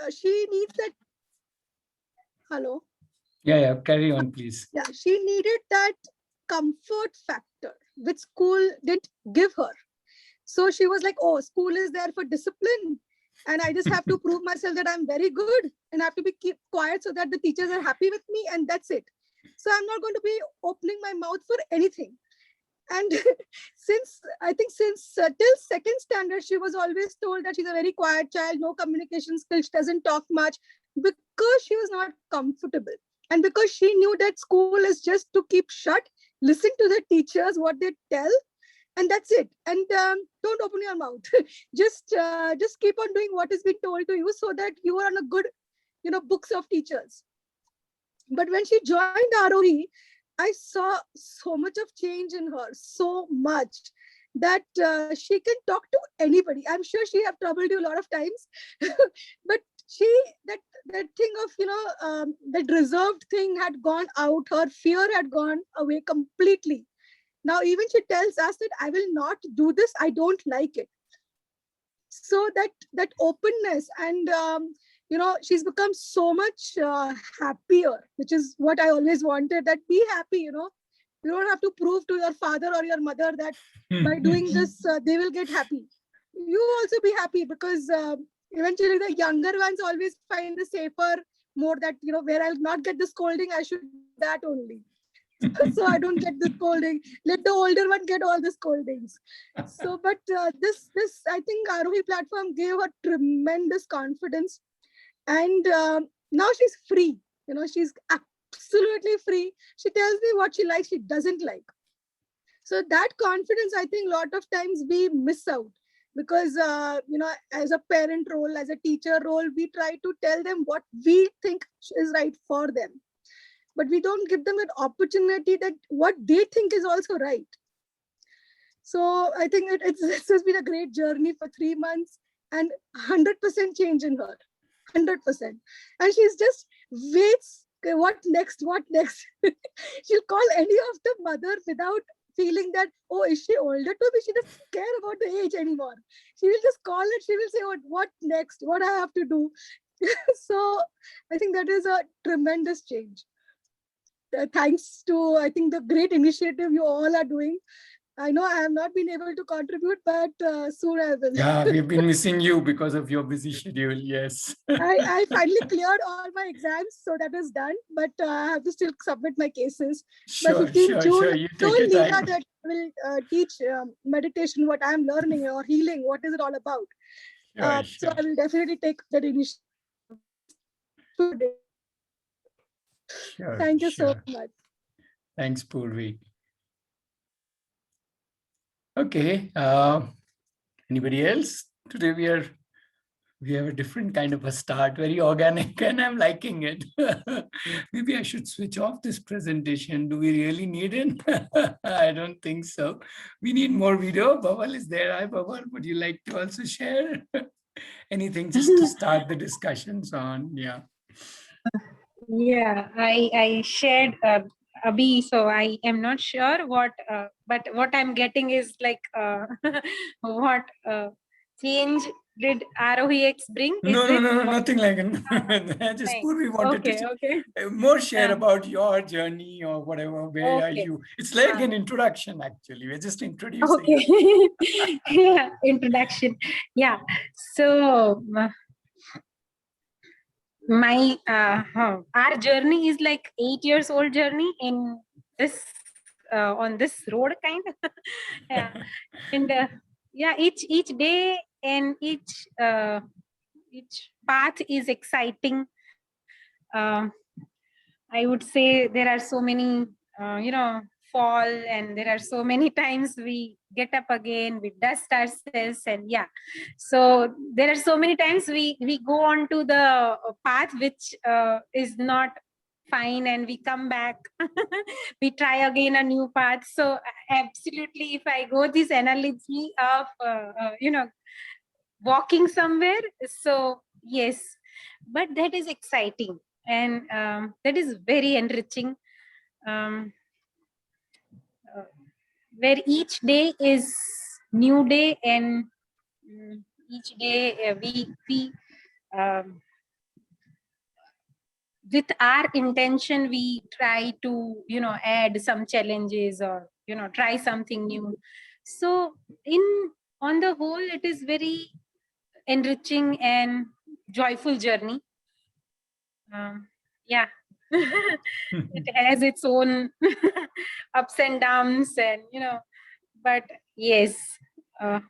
she needs that. Hello. Yeah, carry on, please. Yeah, she needed that comfort factor, which school didn't give her. So she was like, oh, school is there for discipline. And I just have to prove myself that I'm very good and I have to be keep quiet so that the teachers are happy with me. And that's it. So I'm not going to be opening my mouth for anything. And since till second standard, she was always told that she's a very quiet child, no communication skills, doesn't talk much, because she was not comfortable. And because she knew that school is just to keep shut, listen to the teachers, what they tell, and that's it. And don't open your mouth. just keep on doing what is being told to you so that you are on a good, books of teachers. But when she joined Aarohi, I saw so much of change in her, so much that she can talk to anybody. I'm sure she have troubled you a lot of times, but that thing of, that reserved thing had gone out. Her fear had gone away completely. Now, even she tells us that I will not do this. I don't like it. So that openness and, she's become so much happier, which is what I always wanted, that be happy, You don't have to prove to your father or your mother that by doing this, they will get happy. You also be happy, because eventually the younger ones always find the safer more, that, where I'll not get the scolding, I should that only. So I don't get the scolding. Let the older one get all the scoldings. So, but this I think Aarohi platform gave her tremendous confidence, and now she's free. She's absolutely free. She tells me what she likes, she doesn't like. So that confidence, I think, a lot of times we miss out, because as a parent role, as a teacher role, we try to tell them what we think is right for them. But we don't give them an opportunity that what they think is also right. So I think this has been a great journey for 3 months, and 100% change in her, 100%. And she's just waits, okay, what next? She'll call any of the mother without feeling that, oh, is she older to me? She doesn't care about the age anymore. She will just call it. She will say, what next? What I have to do? So I think that is a tremendous change. Thanks to, I think, the great initiative you all are doing. I know I have not been able to contribute, but soon I will. Yeah, we've been missing you because of your busy schedule. Yes. I finally cleared all my exams, so that is done. But I have to still submit my cases. By 15th June, You I told take your Leela time. that I will teach meditation, what I'm learning, or healing, what is it all about. So I will definitely take that initiative. Thank you so much. Thanks, Purvi. Okay. Anybody else? Today we have a different kind of a start, very organic, and I'm liking it. Maybe I should switch off this presentation. Do we really need it? I don't think so. We need more video. Bawal is there. Hi, Bawal. Would you like to also share anything just to start the discussions on? Yeah. Yeah, I shared Abhi, so I am not sure what, but what I'm getting is like what change did Aarohi X bring? No, nothing like it. Just Purvi wanted to more share about your journey or whatever. Where are you? It's like an introduction, actually. We're just introducing. Okay. Yeah, introduction. Yeah. So my our journey is like 8 years old journey in this on this road kind of. Yeah. And yeah, each day and each path is exciting. I would say there are so many fall, and there are so many times we get up again, we dust ourselves, and yeah, so there are so many times we go on to the path which is not fine, and we come back. We try again a new path. So absolutely, if I go this analogy of walking somewhere, so yes, but that is exciting, and that is very enriching, where each day is new day, and each day we with our intention, we try to, add some challenges or, try something new. So on the whole, it is very enriching and joyful journey. Yeah. It has its own ups and downs, and but yes, a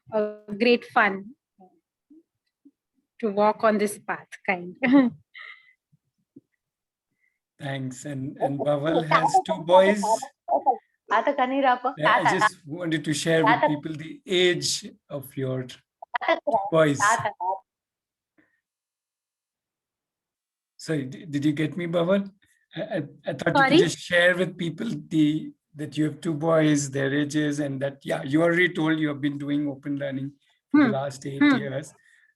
great fun to walk on this path, kind. Thanks. And Bawal has 2 boys. I just wanted to share with people the age of your boys. Sorry, did you get me, Bawal? I thought you Sorry? could just share with people that you have 2 boys, their ages, and that, yeah, you already told you have been doing open learning for the last 8 years.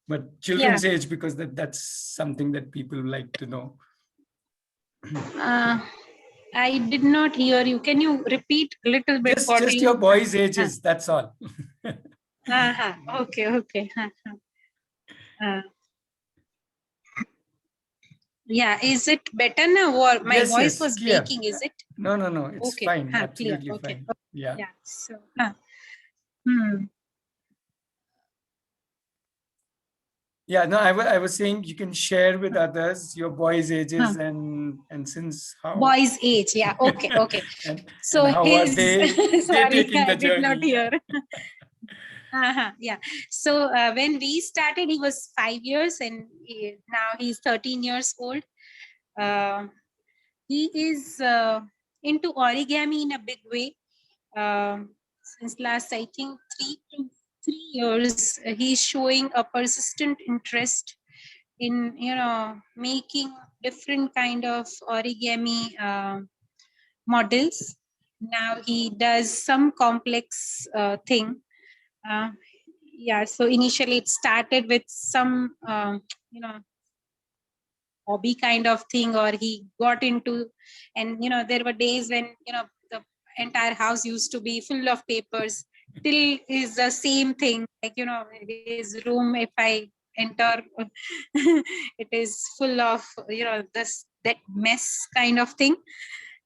But children's age, because that's something that people like to know. I did not hear you. Can you repeat a little bit? Just your boys' ages, that's all. Okay. Yeah, is it better now, or my voice was clear. breaking? Is it? No, it's Okay. fine. Clear. Absolutely Okay. fine. Yeah. So, Yeah, no, I was saying you can share with others your boys' ages and since how boys' age. Yeah. Okay. So and how are his they sorry, taking the I did not journey? hear. Yeah. So when we started, he was 5 years, and now he's 13 years old. He is into origami in a big way. Since last, I think, 3 years, he's showing a persistent interest in making different kind of origami models. Now he does some complex thing. Yeah, so initially it started with some hobby kind of thing, or he got into, and there were days when the entire house used to be full of papers. Still is the same thing, like his room, if I enter, it is full of that mess kind of thing.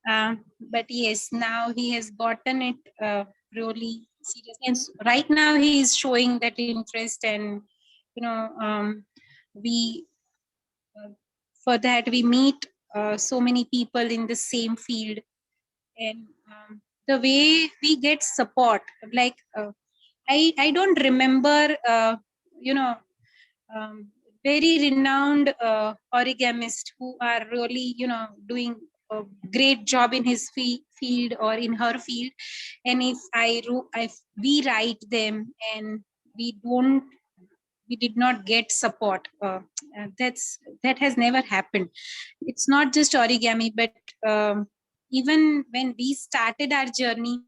But yes, now he has gotten it really serious, and right now he is showing that interest, and we for that we meet so many people in the same field, and the way we get support, like I don't remember very renowned origamist who are really doing a great job in his field or in her field, and if we write them and we did not get support, that has never happened. It's not just origami, but even when we started our journey,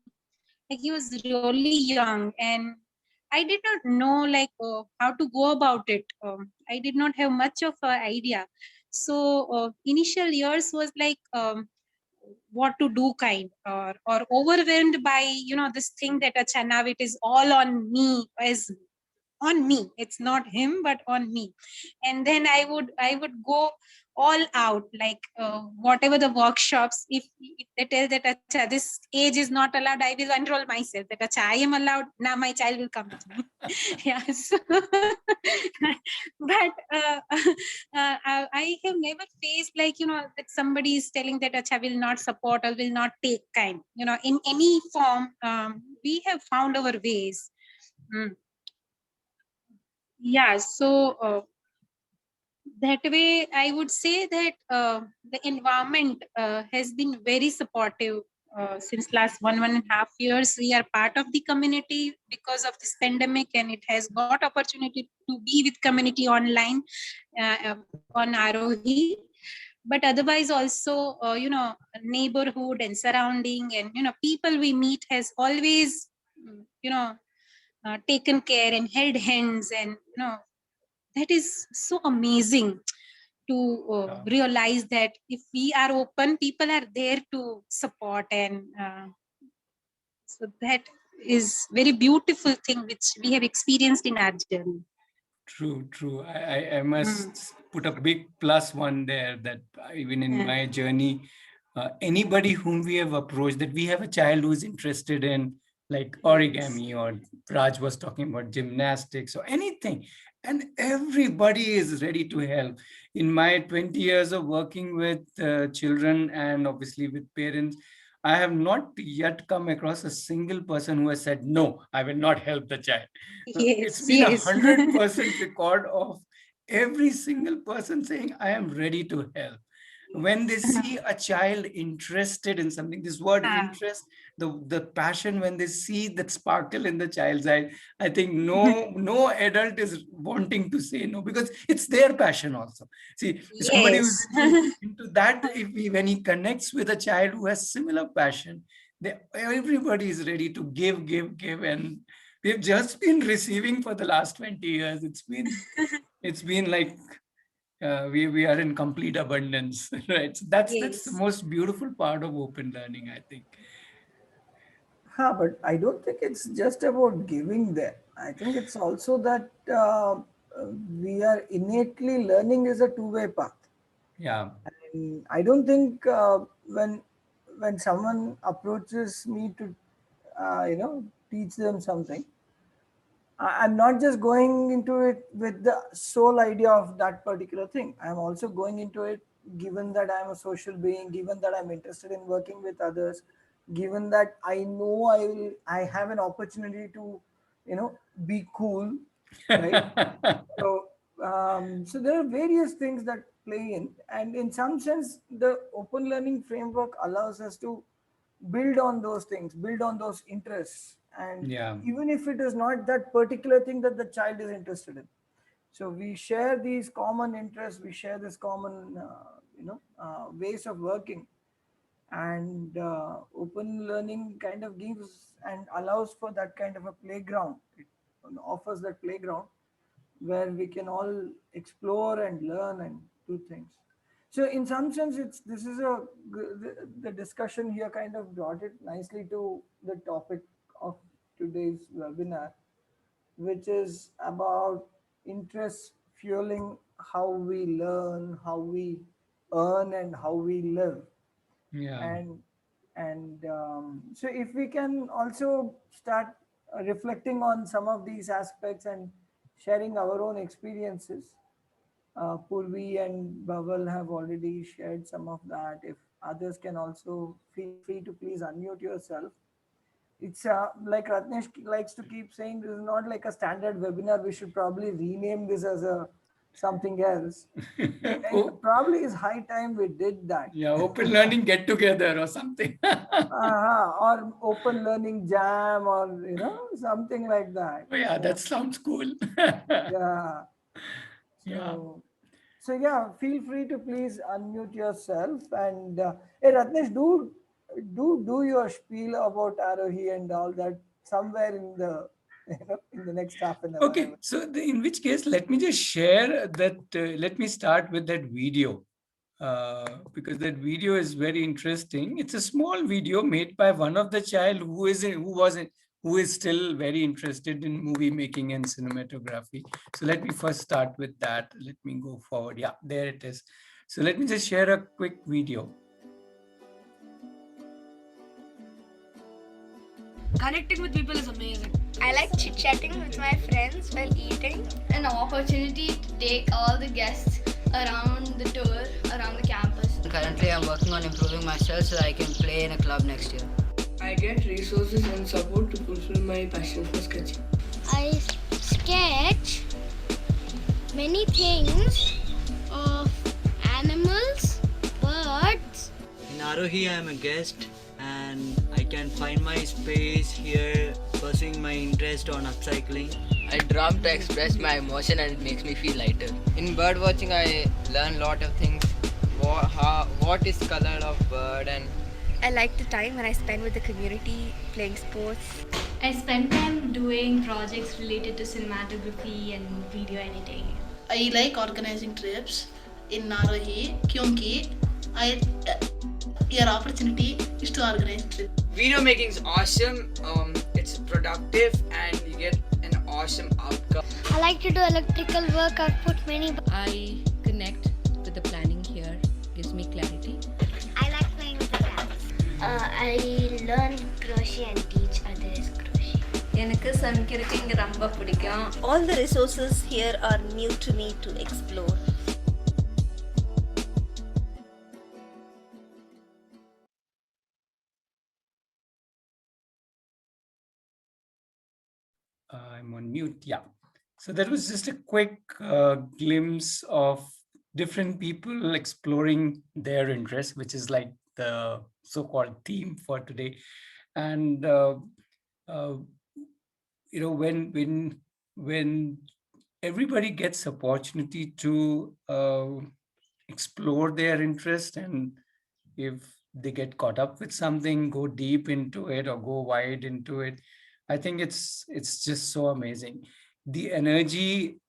like, he was really young, and I did not know, like, how to go about it. I did not have much of an idea. So initial years was like, what to do kind, or overwhelmed by this thing that acha, now it is all on me, as on me, it's not him but on me. And then I would go all out, like whatever the workshops, if they tell that acha, this age is not allowed, I will enroll myself, that acha, I am allowed, now my child will come with me. Yeah, so but I have never faced, like, that somebody is telling that acha, will not support or will not take kind, in any form. We have found our ways. Yeah, so that way I would say that the environment has been very supportive since last 1.5 years. We are part of the community because of this pandemic, and it has got opportunity to be with community online on Aarohi. But otherwise also, neighborhood and surrounding, and people we meet has always taken care and held hands, and that is so amazing to realize that if we are open, people are there to support, and so that is very beautiful thing which we have experienced in our journey. True. I must put a big plus one there that even in my journey, anybody whom we have approached, that we have a child who is interested in like origami, or Raj was talking about gymnastics or anything, and everybody is ready to help. In my 20 years of working with children and obviously with parents, I have not yet come across a single person who has said, no, I will not help the child. It's Yes, been yes. 100% record of every single person saying, I am ready to help. When they see a child interested in something, this word interest, the passion, when they see that sparkle in the child's eye, I think no adult is wanting to say no, because it's their passion also. See, somebody who's Yes. into that, when he connects with a child who has similar passion, everybody is ready to give, and we've just been receiving for the last 20 years. It's been like we are in complete abundance, right? So that's the Yes. most beautiful part of open learning, I think. But I don't think it's just about giving there. I think it's also that we are innately learning is a two-way path. Yeah. And I don't think when someone approaches me to teach them something, I'm not just going into it with the sole idea of that particular thing. I'm also going into it given that I'm a social being, given that I'm interested in working with others, given that I know I have an opportunity to, be cool, right? So there are various things that play in, and in some sense, the open learning framework allows us to build on those things, build on those interests, and Yeah. even if it is not that particular thing that the child is interested in, so we share these common interests, we share this common ways of working, and open learning kind of gives and allows for that kind of a playground. It offers that playground where we can all explore and learn and do things. So in some sense, this is the discussion here kind of brought it nicely to the topic of today's webinar, which is about interest fueling how we learn, how we earn, and how we live. Yeah. And so if we can also start reflecting on some of these aspects and sharing our own experiences. Purvi and Bawal have already shared some of that. If others can also feel free to please unmute yourself. It's like Ratnesh likes to keep saying, this is not like a standard webinar. We should probably rename this as a something else. Oh, Probably it's high time we did that. yeah, open learning get together or something. Or open learning jam, or something like that. Oh, yeah, that sounds cool. Yeah. Yeah. So yeah, feel free to please unmute yourself, and hey Ratnesh, do your spiel about Aarohi and all that somewhere in the in the next half an hour. Okay, so in which case, let me just share that. Let me start with that video, because that video is very interesting. It's a small video made by one of the child who is still very interested in movie making and cinematography. So let me first start with that. Let me go forward. Yeah, there it is. So let me just share a quick video. Connecting with people is amazing. I like chit-chatting with my friends while eating. An opportunity to take all the guests around the tour, around the campus. Currently, I'm working on improving myself so I can play in a club next year. I get resources and support to fulfill my passion for sketching. I sketch many things of animals, birds. In Aarohi, I am a guest and I can find my space here, pursuing my interest on upcycling. I drum to express my emotion and it makes me feel lighter. In bird watching, I learn a lot of things. What is color of bird, and I like the time when I spend with the community playing sports. I spend time doing projects related to cinematography and video editing. I like organizing trips in Aarohi, kyunki your opportunity is to organize trips. video making is awesome. It's productive and you get an awesome outcome. I like to do electrical work. I've put many. I connect with the planning here, gives me clarity. I like playing with the cats. I learn crochet and teach others crochet. எனக்கு சமைக்கிறதுக்கு இங்க ரொம்ப பிடிக்கும். All the resources here are new to me to explore. I'm on mute. Yeah. So that was just a quick glimpse of different people exploring their interests, which is like the so-called theme for today. And you know, when everybody gets opportunity to explore their interest, and if they get caught up with something, go deep into it or go wide into it, I think it's just so amazing. The energy,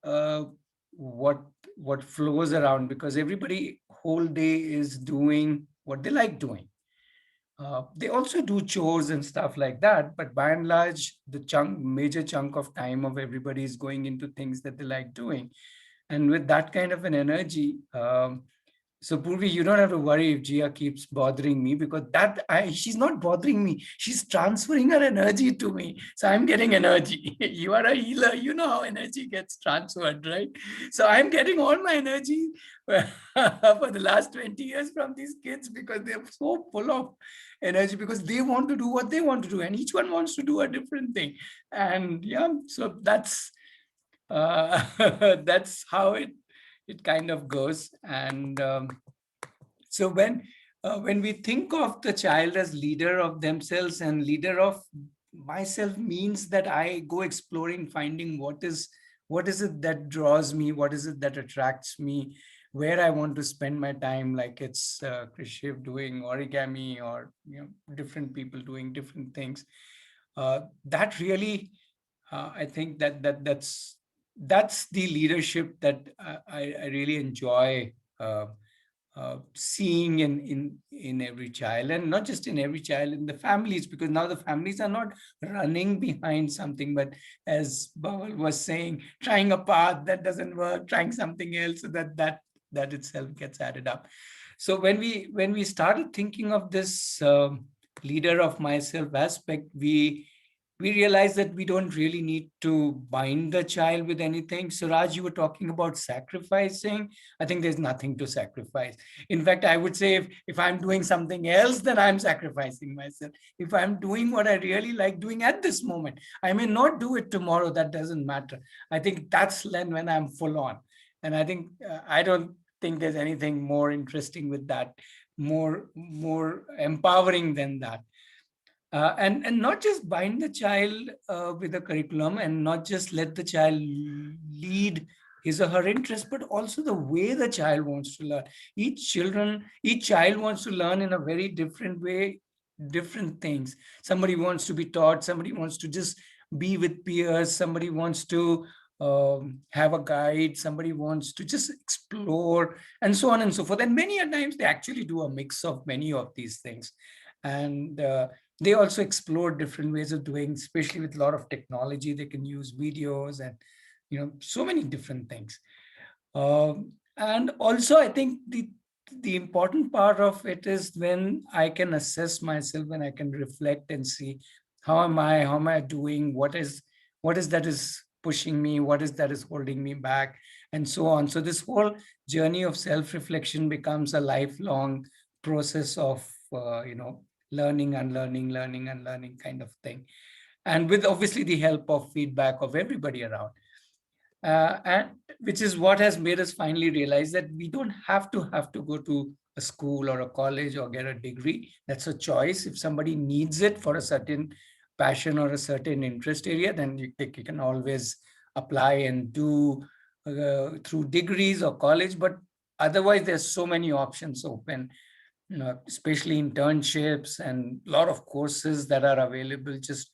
what flows around, because everybody whole day is doing what they like doing. They also do chores and stuff like that, but by and large, the major chunk of time of everybody is going into things that they like doing. And with that kind of an energy, so Purvi, you don't have to worry if Jia keeps bothering me, because she's not bothering me. She's transferring her energy to me. So I'm getting energy. You are a healer. You know how energy gets transferred, right? So I'm getting all my energy for the last 20 years from these kids, because they're so full of energy, because they want to do what they want to do. And each one wants to do a different thing. And yeah, so that's that's how it kind of goes. And so when we think of the child as leader of themselves, and leader of myself means that I go exploring, finding what is it that draws me, what is it that attracts me, where I want to spend my time, like it's Krishiv doing origami, or different people doing different things. That really, I think that's the leadership that I really enjoy seeing in every child, and not just in every child, in the families, because now the families are not running behind something, but as Bawal was saying, trying a path that doesn't work, trying something else, so that itself gets added up. So when we started thinking of this leader of myself aspect, we realized that we don't really need to bind the child with anything. So Raj, you were talking about sacrificing. I think there's nothing to sacrifice. In fact, I would say if I'm doing something else, then I'm sacrificing myself. If I'm doing what I really like doing at this moment, I may not do it tomorrow. That doesn't matter. I think that's when I'm full on. And I think I don't think there's anything more interesting with that, more empowering than that. And not just bind the child with a curriculum, and not just let the child lead his or her interest, but also the way the child wants to learn. Each child wants to learn in a very different way, different things. Somebody wants to be taught, somebody wants to just be with peers, somebody wants to have a guide, somebody wants to just explore, and so on and so forth. And many a times they actually do a mix of many of these things. And they also explore different ways of doing, especially with a lot of technology. They can use videos and so many different things. And also, I think the important part of it is when I can assess myself, when I can reflect and see how am I doing, what is that is pushing me, what is that is holding me back, and so on. So this whole journey of self-reflection becomes a lifelong process of learning, unlearning kind of thing, and with obviously the help of feedback of everybody around, and which is what has made us finally realize that we don't have to go to a school or a college or get a degree. That's a choice. If somebody needs it for a certain passion or a certain interest area, then you can always apply and do through degrees or college. But otherwise, there's so many options open, especially internships and a lot of courses that are available just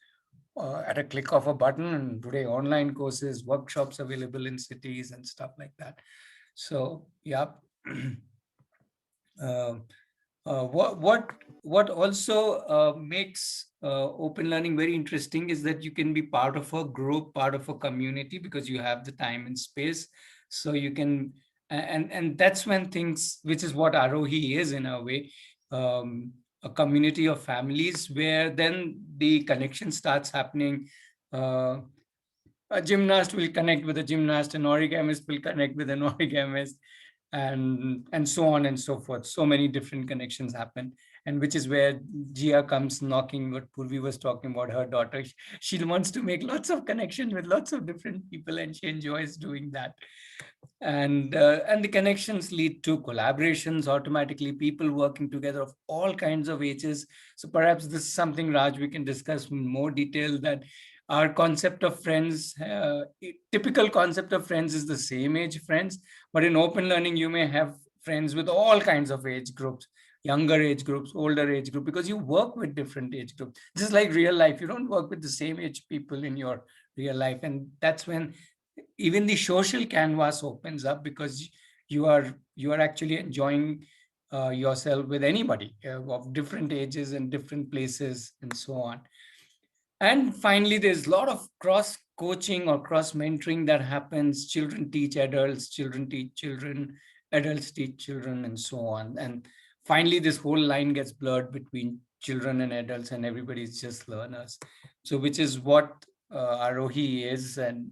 at a click of a button. And today, online courses, workshops available in cities and stuff like that. So, yeah. What also makes open learning very interesting is that you can be part of a group, part of a community, because you have the time and space. So you can, and that's when things, which is what Aarohi is in a way, a community of families where then the connection starts happening. A gymnast will connect with a gymnast, an origamist will connect with an origamist, and so on and so forth. So many different connections happen, and which is where Jia comes knocking. What Purvi was talking about, her daughter, she wants to make lots of connections with lots of different people, and she enjoys doing that. And the connections lead to collaborations automatically, people working together of all kinds of ages. So perhaps this is something, Raj, we can discuss in more detail, that our concept of friends, typical concept of friends is the same age friends, but in open learning, you may have friends with all kinds of age groups, younger age groups, older age group, because you work with different age groups. Just like real life, you don't work with the same age people in your real life. And that's when even the social canvas opens up, because you are actually enjoying yourself with anybody of different ages and different places and so on. And finally, there's a lot of cross coaching or cross mentoring that happens. Children teach adults, children teach children, adults teach children, and so on. And finally, this whole line gets blurred between children and adults, and everybody's just learners. So, which is what Aarohi is, and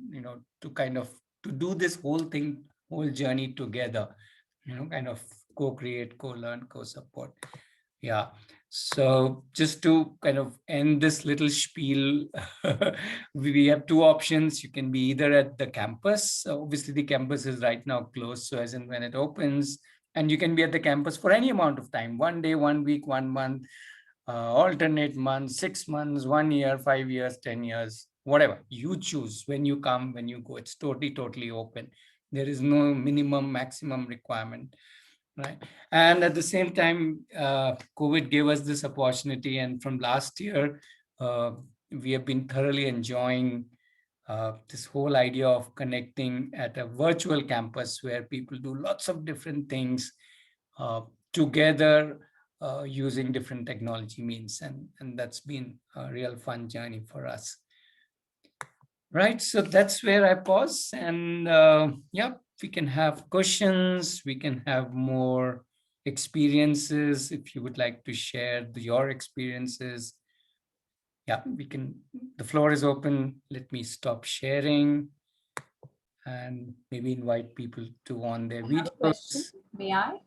to kind of to do this whole thing, whole journey together, kind of co-create, co-learn, co-support. Yeah. So just to kind of end this little spiel, we have two options. You can be either at the campus. Obviously, the campus is right now closed, so as in when it opens, and you can be at the campus for any amount of time, 1 day, 1 week, 1 month, alternate months, 6 months, 1 year, 5 years, 10 years, whatever. You choose when you come, when you go. It's totally open. There is no minimum, maximum requirement. Right. And at the same time, COVID gave us this opportunity. And from last year, we have been thoroughly enjoying this whole idea of connecting at a virtual campus where people do lots of different things together using different technology means. And that's been a real fun journey for us. Right. So that's where I pause. And yeah, we can have questions. We can have more experiences. If you would like to share your experiences. Yeah, we can. The floor is open. Let me stop sharing and maybe invite people to on their videos. May I?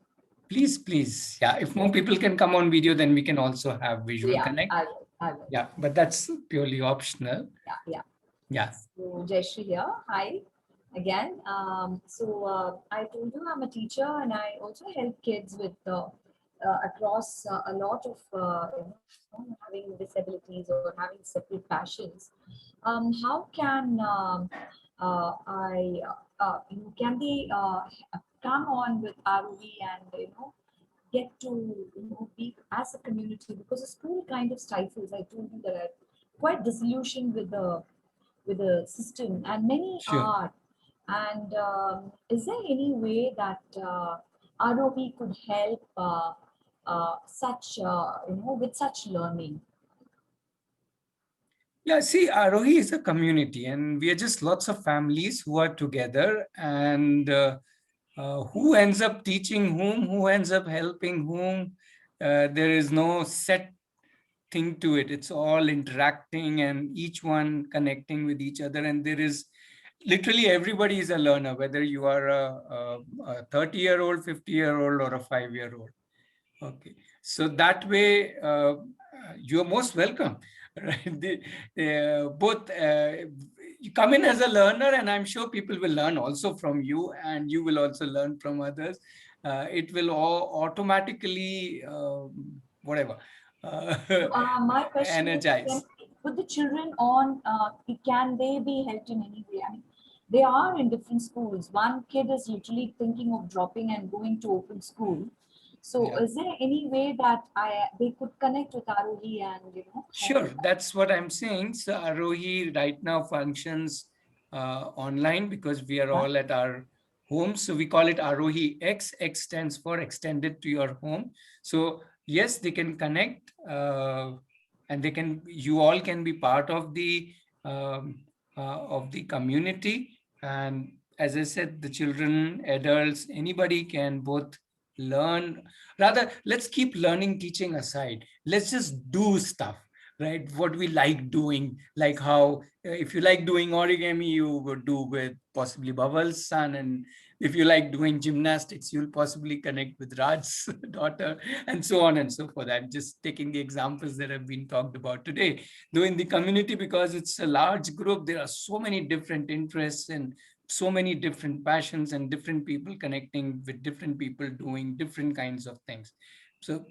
Please. Yeah, if more people can come on video, then we can also have visual connect. I will. Yeah, but that's purely optional. Yeah. Yeah. So Jayashree here. Hi again. I told you I'm a teacher, and I also help kids with across a lot of having disabilities or having separate passions. How can can they come on with Aarohi and get to be as a community, because the school kind of stifles. I told you that I'm quite disillusioned with the system, and many are. And is there any way that Aarohi could help such with such learning? Yeah, see, Aarohi is a community, and we are just lots of families who are together, and who ends up teaching whom, who ends up helping whom. There is no set thing to it. It's all interacting and each one connecting with each other. And there is literally everybody is a learner, whether you are a 30-year-old, 50-year-old, or a 5-year-old. Okay, so that way you're most welcome. Right? Both you come in as a learner, and I'm sure people will learn also from you, and you will also learn from others. It will all automatically whatever. My question energize. is, with the children on, can they be helped in any way? I mean, they are in different schools. One kid is literally thinking of dropping and going to open school. So is there any way that they could connect with Aarohi and Sure, that's what I'm saying. So Aarohi right now functions online because we are all at our home. So we call it Aarohi X. X stands for extended to your home. So yes, they can connect, and you all can be part um, of the community. And as I said, the children, adults, anybody can both learn. Rather, let's keep learning, teaching aside. Let's just do stuff, right? What we like doing, like how if you like doing origami, you would do with possibly Bawal's son, and if you like doing gymnastics, you'll possibly connect with Raj's daughter, and so on and so forth. I'm just taking the examples that have been talked about today. Though in the community, because it's a large group, there are so many different interests and so many different passions and different people connecting with different people doing different kinds of things. So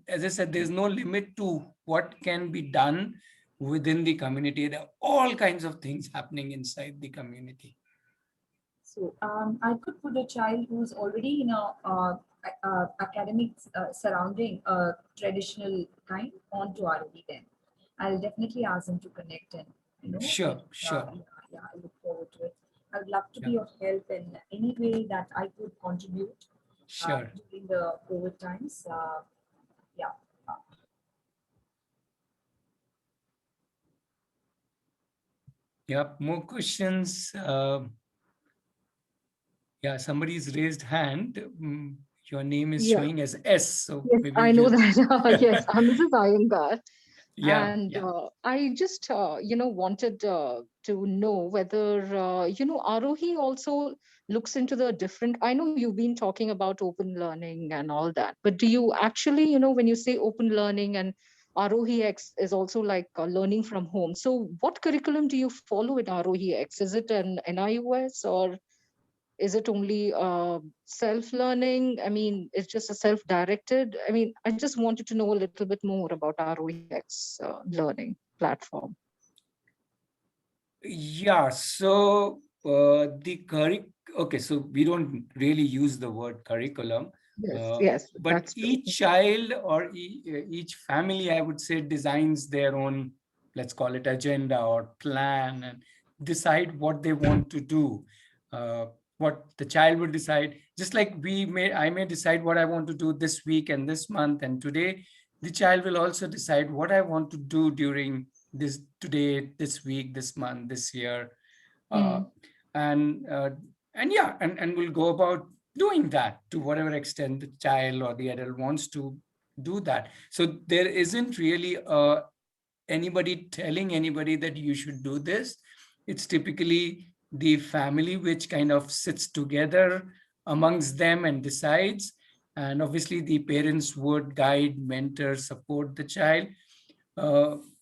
as I said, there's no limit to what can be done within the community. There are all kinds of things happening inside the community. So I could put a child who's already in academic surrounding traditional kind onto Aarohi then. I'll definitely ask them to connect and Sure. yeah, I look forward to it. I would love to be of help in any way that I could contribute during the COVID times. Yeah. Yep, more questions. Yeah, somebody's raised hand. Your name is showing as S, so yes, maybe I know that. Yes, this is Iyengar. Yeah, And I just, wanted to know whether, Aarohi also looks into the different, I know you've been talking about open learning and all that, but do you actually, when you say open learning and Aarohi X is also like learning from home. So what curriculum do you follow in Aarohi X? Is it an NIOS or is it only self-learning? I mean, it's just a self-directed. I mean, I just wanted to know a little bit more about our OEX learning platform. Yeah, so okay, so we don't really use the word curriculum. Yes, but that's true. each child or each family, I would say, designs their own, let's call it agenda or plan, and decide what they want to do. What the child will decide, just like I may decide what I want to do this week and this month and today. The child will also decide what I want to do during today, this week, this month, this year, and we'll go about doing that to whatever extent the child or the adult wants to do that. So there isn't really anybody telling anybody that you should do this. It's typically the family which kind of sits together amongst them and decides. And obviously the parents would guide, mentor, support the child.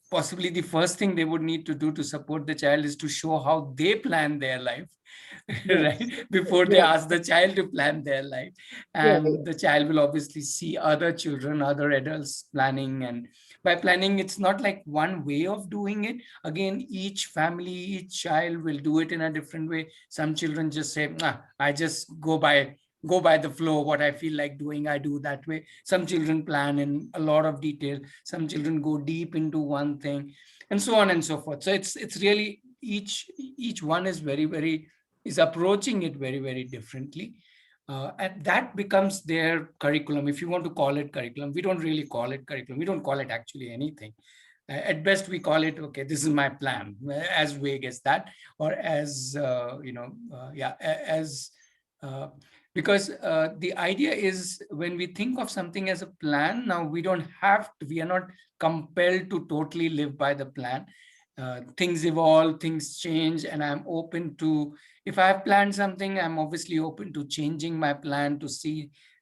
Possibly the first thing they would need to do to support the child is to show how they plan their life, right? Before they ask the child to plan their life. And the child will obviously see other children, other adults planning. And by planning, it's not like one way of doing it. Again, each family, each child will do it in a different way. Some children just say, I just go by the flow. What I feel like doing, I do that way. Some children plan in a lot of detail. Some children go deep into one thing, and so on and so forth. So it's really each one is is approaching it very, very differently. And that becomes their curriculum, if you want to call it curriculum. We don't really call it curriculum. We don't call it actually anything. At best, we call it, okay, this is my plan, as vague as that, or as, because the idea is when we think of something as a plan, now we are not compelled to totally live by the plan. Things evolve, things change, and I'm open to, if I've planned something, I'm obviously open to changing my plan to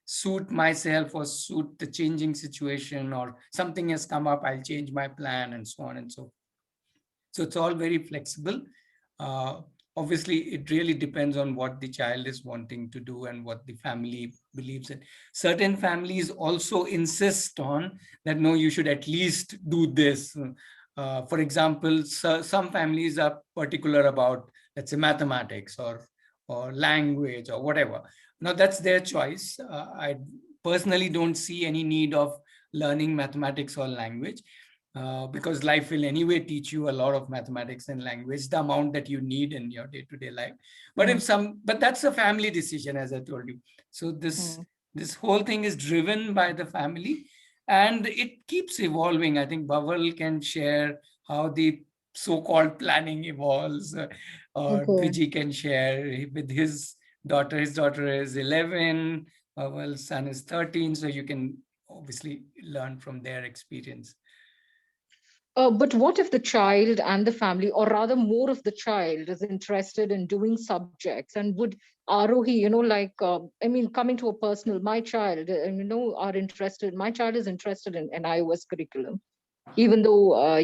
suit myself or suit the changing situation, or something has come up, I'll change my plan, and so on and so forth. So it's all very flexible. Obviously, it really depends on what the child is wanting to do and what the family believes in. Certain families also insist on that, no, you should at least do this. For example, some families are particular about, let's say, mathematics or language or whatever. Now, that's their choice. I personally don't see any need of learning mathematics or language. Because life will anyway teach you a lot of mathematics and language, the amount that you need in your day-to-day life. But but that's a family decision, as I told you. So this This whole thing is driven by the family, and it keeps evolving. I think Bhaval can share how the so-called planning evolves, or Okay. Viji can share with his daughter. His daughter is 11, Bhaval's son is 13, so you can obviously learn from their experience. But what if the child and the family, or rather more of the child, is interested in doing subjects, and would Aarohi, I mean, coming to a personal, my child, my child is interested in an iOS curriculum, even though,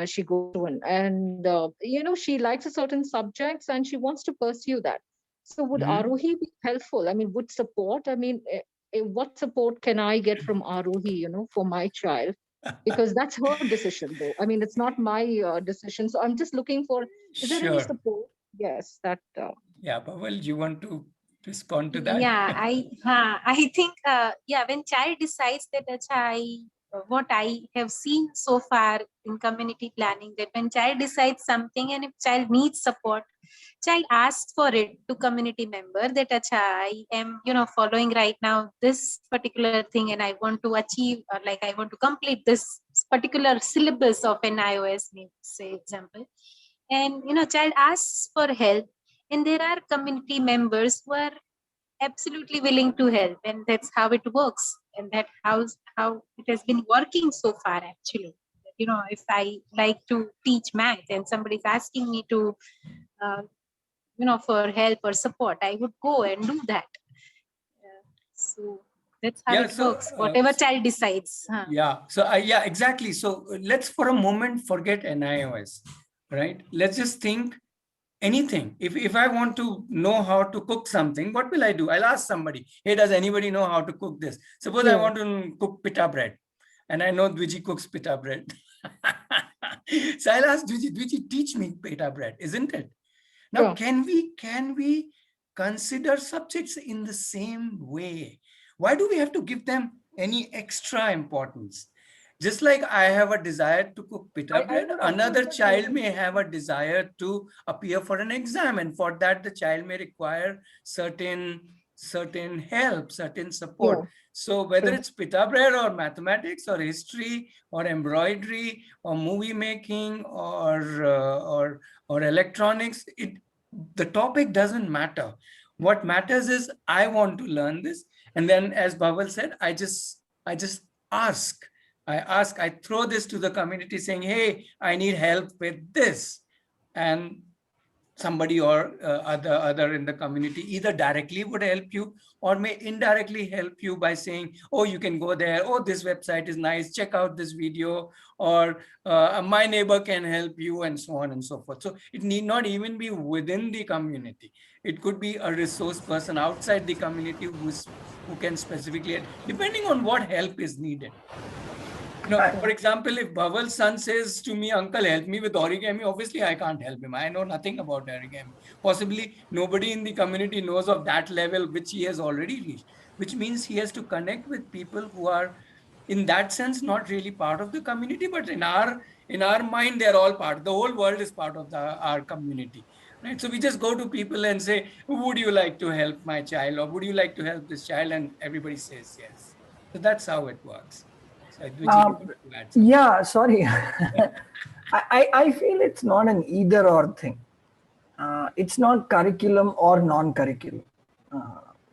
she goes to she likes a certain subjects and she wants to pursue that. So would Aarohi be helpful? I mean, would support, what support can I get from Aarohi, for my child? Because that's her decision, though. I mean, it's not my decision. So I'm just looking for, is there any Sure. support? Yes, that. Yeah, Bhaval, you want to respond to that? Yeah, I think when child decides that what I have seen so far in community planning, that when child decides something and if child needs support, child asks for it to community member that I am following right now this particular thing and I want to achieve, or like I want to complete this particular syllabus of an iOS, say example, and child asks for help, and there are community members who are absolutely willing to help, and that's how it works, and that how it has been working so far actually. If I like to teach math and somebody's asking me to uh, for help or support, I would go and do that. So that's how it works, whatever child decides. Yeah, so yeah, exactly. So let's for a moment forget NIOS, right? Let's just think anything. If I want to know how to cook something, what will I do? I'll ask somebody, hey, does anybody know how to cook this? Suppose I want to cook pita bread, and I know Dwiji cooks pita bread. So I'll ask Dwiji, teach me pita bread, isn't it? Now, can we consider subjects in the same way? Why do we have to give them any extra importance? Just like I have a desire to cook pita bread, another child may have a desire to appear for an exam, and for that the child may require certain help, certain support. So whether it's pita bread or mathematics or history or embroidery or movie making or electronics, the topic doesn't matter. What matters is I want to learn this, and then, as Bhaval said, I just ask. I throw this to the community saying, hey, I need help with this. And somebody or other in the community either directly would help you or may indirectly help you by saying, oh, you can go there. Oh, this website is nice. Check out this video. Or my neighbor can help you, and so on and so forth. So it need not even be within the community. It could be a resource person outside the community who can specifically, depending on what help is needed. For example, if Bhaval's son says to me, uncle, help me with origami, obviously I can't help him. I know nothing about origami. Possibly nobody in the community knows of that level which he has already reached, which means he has to connect with people who are, in that sense, not really part of the community, but in our mind, they're all part. The whole world is part of our community. Right? So we just go to people and say, would you like to help my child, or would you like to help this child? And everybody says yes. So that's how it works. Yeah, sorry. I feel it's not an either or thing. It's not curriculum or non-curriculum.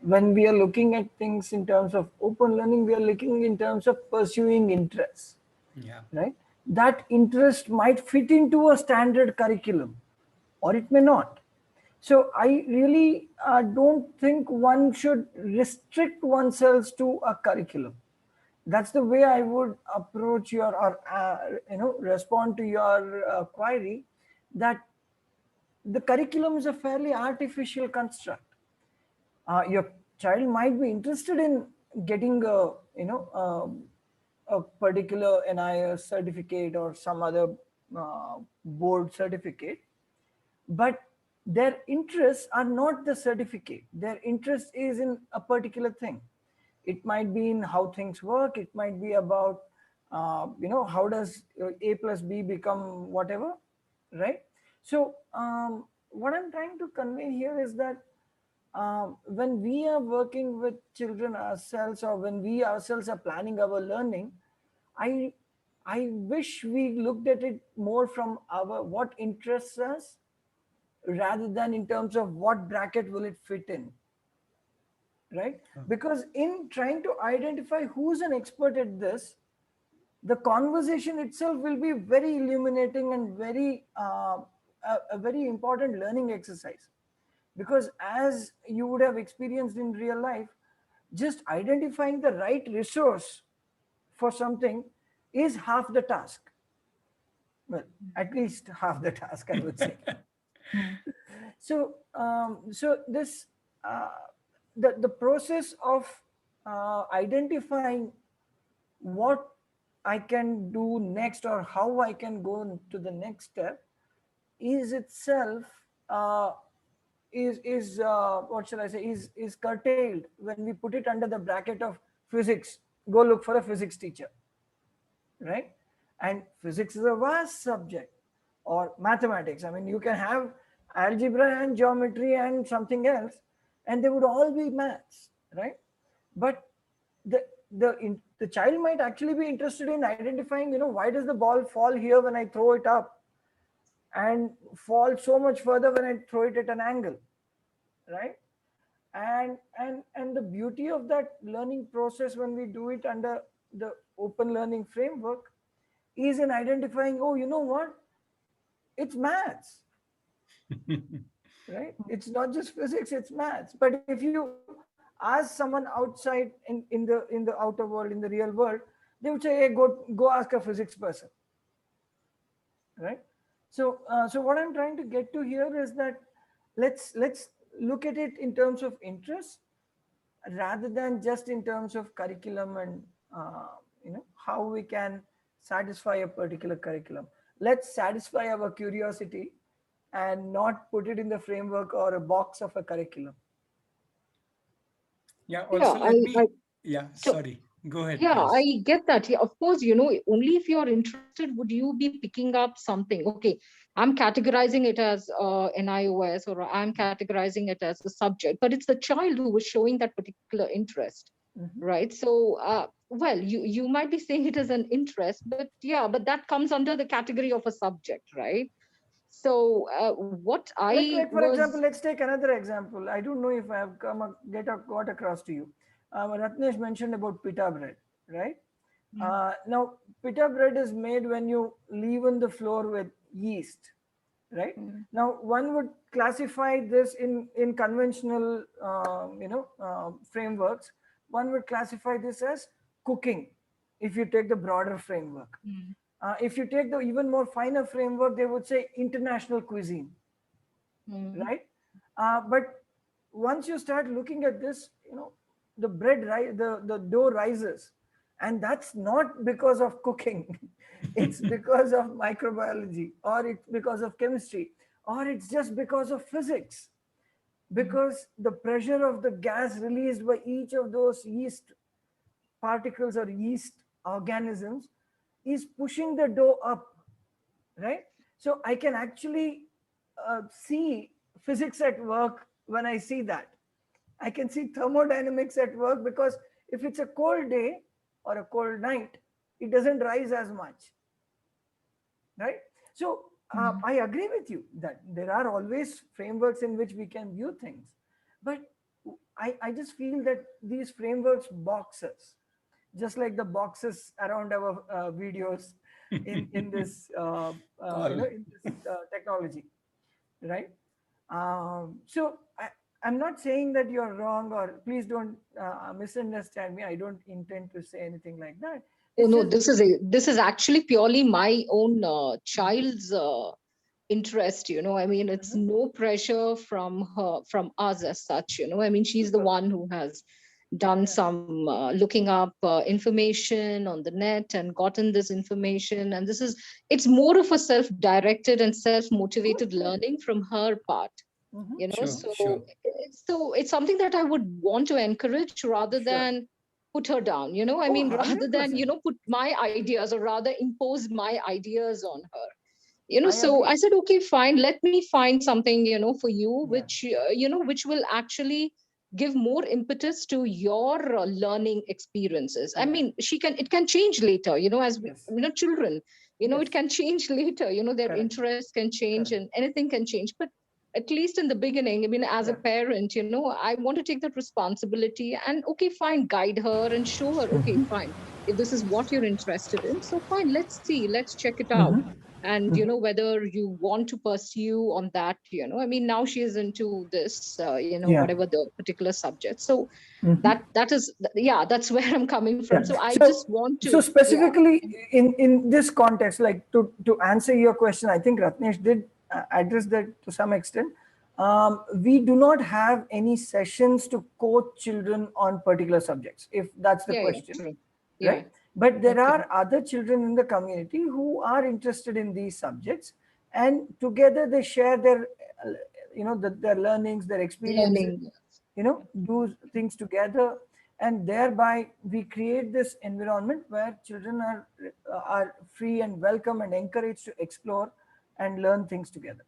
When we are looking at things in terms of open learning, we are looking in terms of pursuing interests. Yeah. Right? That interest might fit into a standard curriculum, or it may not. So I really don't think one should restrict oneself to a curriculum. That's the way I would approach your, or respond to your query, that the curriculum is a fairly artificial construct. Your child might be interested in getting a particular NIS certificate or some other board certificate, but their interests are not the certificate. Their interest is in a particular thing. It might be in how things work. It might be about, how does A plus B become whatever, right? So what I'm trying to convey here is that when we are working with children ourselves, or when we ourselves are planning our learning, I I wish we looked at it more from our what interests us rather than in terms of what bracket will it fit in, right? Because in trying to identify who's an expert at this, the conversation itself will be very illuminating and very a very important learning exercise. Because as you would have experienced in real life, just identifying the right resource for something is half the task. Well, at least half the task, I would say. So this the process of identifying what I can do next, or how I can go to the next step, is itself is what shall I say, is curtailed when we put it under the bracket of physics. Go look for a physics teacher, right? And physics is a vast subject, or mathematics. I mean, you can have algebra and geometry and something else, and they would all be maths, right? But the child might actually be interested in identifying, why does the ball fall here when I throw it up, and fall so much further when I throw it at an angle, right? And the beauty of that learning process, when we do it under the open learning framework, is in identifying, oh, you know what, it's maths. Right? It's not just physics, it's maths. But if you ask someone outside in the outer world, in the real world, they would say, hey, go ask a physics person. Right? So what I'm trying to get to here is that let's look at it in terms of interest rather than just in terms of curriculum and how we can satisfy a particular curriculum. Let's satisfy our curiosity and not put it in the framework or a box of a curriculum. Yeah, also let me, sorry, go ahead. Yeah, please. I get that. Yeah, of course, only if you're interested would you be picking up something. Okay, I'm categorizing it as an iOS, or I'm categorizing it as a subject, but it's the child who was showing that particular interest, right? So, well, you might be saying it as an interest, but yeah, but that comes under the category of a subject, right? So what I for example, let's take another example. I don't know if I have got across to you. Ratnesh mentioned about pita bread, right? Now, pita bread is made when you leaven the flour with yeast, right? Now, one would classify this in conventional, frameworks. One would classify this as cooking, if you take the broader framework. If you take the even more finer framework, they would say international cuisine, right? But once you start looking at this, the the dough rises, and that's not because of cooking. It's because of microbiology, or it's because of chemistry, or it's just because of physics. Because the pressure of the gas released by each of those yeast particles or yeast organisms is pushing the dough up, right? So I can actually see physics at work when I see that. I can see thermodynamics at work, because if it's a cold day or a cold night, it doesn't rise as much, right? So I agree with you that there are always frameworks in which we can view things, but I just feel that these frameworks box us, just like the boxes around our videos in this in this technology, right? So I'm not saying that you're wrong, or please don't misunderstand me. I don't intend to say anything like that. Oh no, this is actually purely my own child's interest. I mean, it's no pressure from us as such. I mean, she's the one who has done some looking up information on the net and gotten this information, and it's more of a self-directed and self-motivated learning from her part. So it's something that I would want to encourage rather than put her down. I mean, rather than put my ideas, or rather impose my ideas on her. So I said, okay, fine, let me find something, for you, which, which will actually give more impetus to your learning experiences. I mean, it can change later, as children, it can change later, their interests can change and anything can change. But at least in the beginning, I mean, as a parent, I want to take that responsibility and, okay, fine, guide her and show her, okay, fine, if this is what you're interested in, so fine, let's see, let's check it out. And whether you want to pursue on that, I mean, now she is into this, whatever the particular subject. So that is, that's where I'm coming from. So I just want to. So specifically in this context, like to answer your question, I think Ratnesh did address that to some extent. We do not have any sessions to coach children on particular subjects, if that's the question, right? But there are other children in the community who are interested in these subjects, and together they share their, their learnings, their experiences, do things together, and thereby we create this environment where children are free and welcome and encouraged to explore and learn things together.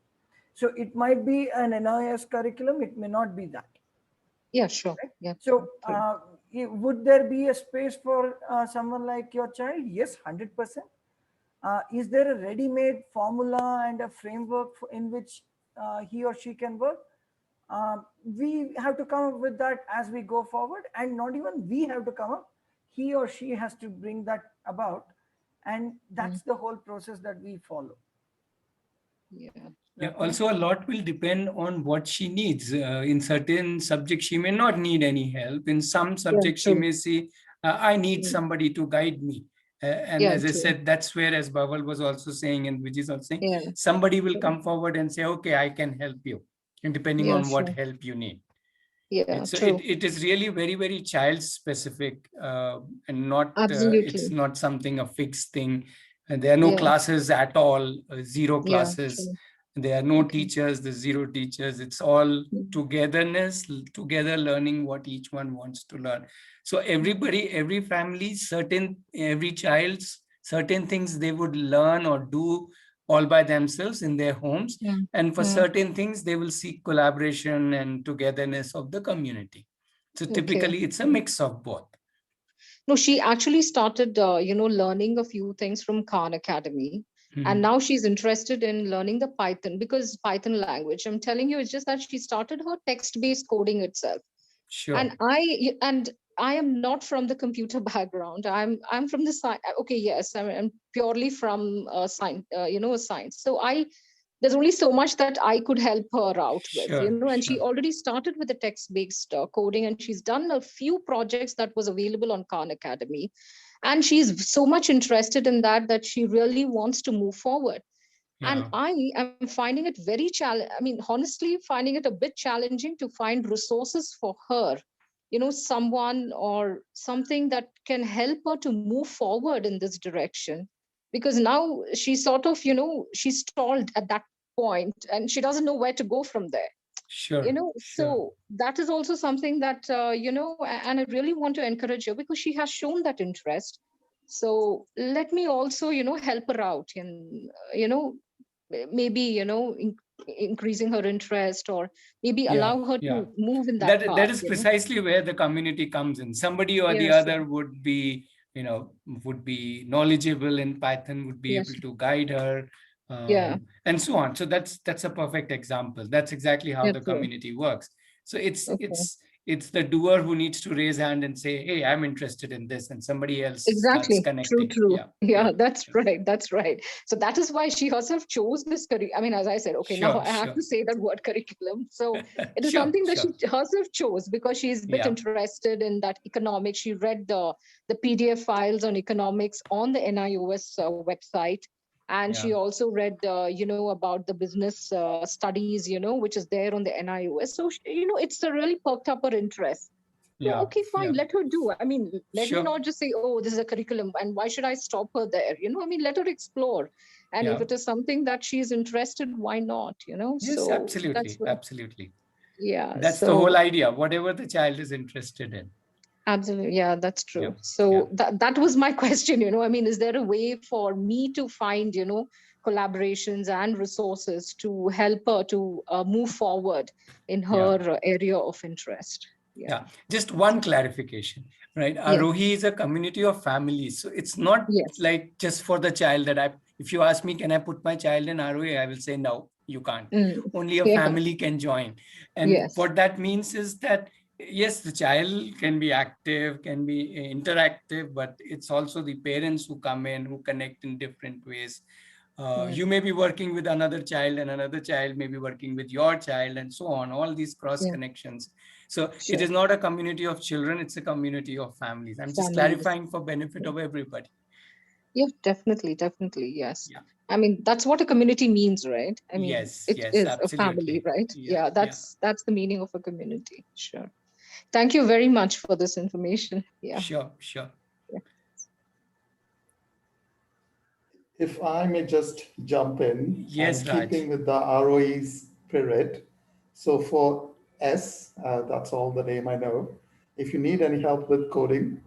So it might be an NIS curriculum, it may not be that. Yeah, sure. Right? Yeah. So would there be a space for someone like your child? Yes, 100%. Is there a ready-made formula and a framework in which he or she can work? We have to come up with that as we go forward, and not even we have to come up. He or she has to bring that about, and that's the whole process that we follow. Yeah, also a lot will depend on what she needs. In certain subjects, she may not need any help. In some subjects, she may say, I need somebody to guide me. And as I said, that's where, as Bawal was also saying, and Vijay is also saying, somebody will come forward and say, okay, I can help you, and depending on what help you need. So it is really very, very child specific, and not, it's not something, a fixed thing. And there are no classes at all, zero classes. There are no teachers, there's zero teachers. It's all togetherness, together learning what each one wants to learn. So everybody, every family, every child's certain things they would learn or do all by themselves in their homes. And for certain things, they will seek collaboration and togetherness of the community. So typically it's a mix of both. No, she actually started, learning a few things from Khan Academy. And now she's interested in learning the Python, because Python language, I'm telling you, it's just that she started her text-based coding itself. Sure. And I am not from the computer background. I'm from the science. Okay, yes, I'm purely from science. Science. So there's only so much that I could help her out with, and she already started with the text-based coding, and she's done a few projects that was available on Khan Academy. And she's so much interested in that she really wants to move forward. And I am finding it very challenging. I mean, honestly, finding it a bit challenging to find resources for her, someone or something that can help her to move forward in this direction. Because now she's sort of, she's stalled at that point and she doesn't know where to go from there. So that is also something that, and I really want to encourage her because she has shown that interest. So let me also, help her out in, maybe, increasing her interest, or maybe allow her to move in that path. That is precisely where the community comes in. Somebody or the other would be, would be knowledgeable in Python, would be able to guide her, and so on. So that's a perfect example. That's exactly how the community works. So it's the doer who needs to raise hand and say, hey, I'm interested in this, and somebody else starts connecting. True. Yeah, that's right. So that is why she herself chose this career. I mean, as I said, now I have to say that word curriculum. So it is something that she herself chose because she's a bit interested in that economics. She read the PDF files on economics on the NIOS website. And she also read, about the business studies, which is there on the NIOS. So, it's really perked up her interest. So, okay, fine, let her do. I mean, let her not just say, oh, this is a curriculum, and why should I stop her there? Let her explore. And if it is something that she's interested, why not? Yes, so absolutely. Yeah. That's the whole idea, whatever the child is interested in. Absolutely. Yeah, that's true. So that was my question, I mean, is there a way for me to find, collaborations and resources to help her to move forward in her area of interest. Yeah, just one clarification, right? Yes. Aarohi is a community of families. So it's not like just for the child that if you ask me, can I put my child in Aarohi? I will say, no, you can't. Only a family can join. And what that means is that, yes, the child can be active, can be interactive, but it's also the parents who come in, who connect in different ways. You may be working with another child and another child may be working with your child and so on, all these cross connections. So it is not a community of children, it's a community of families. I'm just clarifying for benefit of everybody. Yeah, definitely, yes. Yeah. I mean, that's what a community means, right? I mean, it is absolutely. A family, right? Yeah, that's the meaning of a community. Sure. Thank you very much for this information. Yeah. Sure. Yeah. If I may just jump in, yes, and keeping with the Aarohi spirit. So for S, that's all the name I know. If you need any help with coding,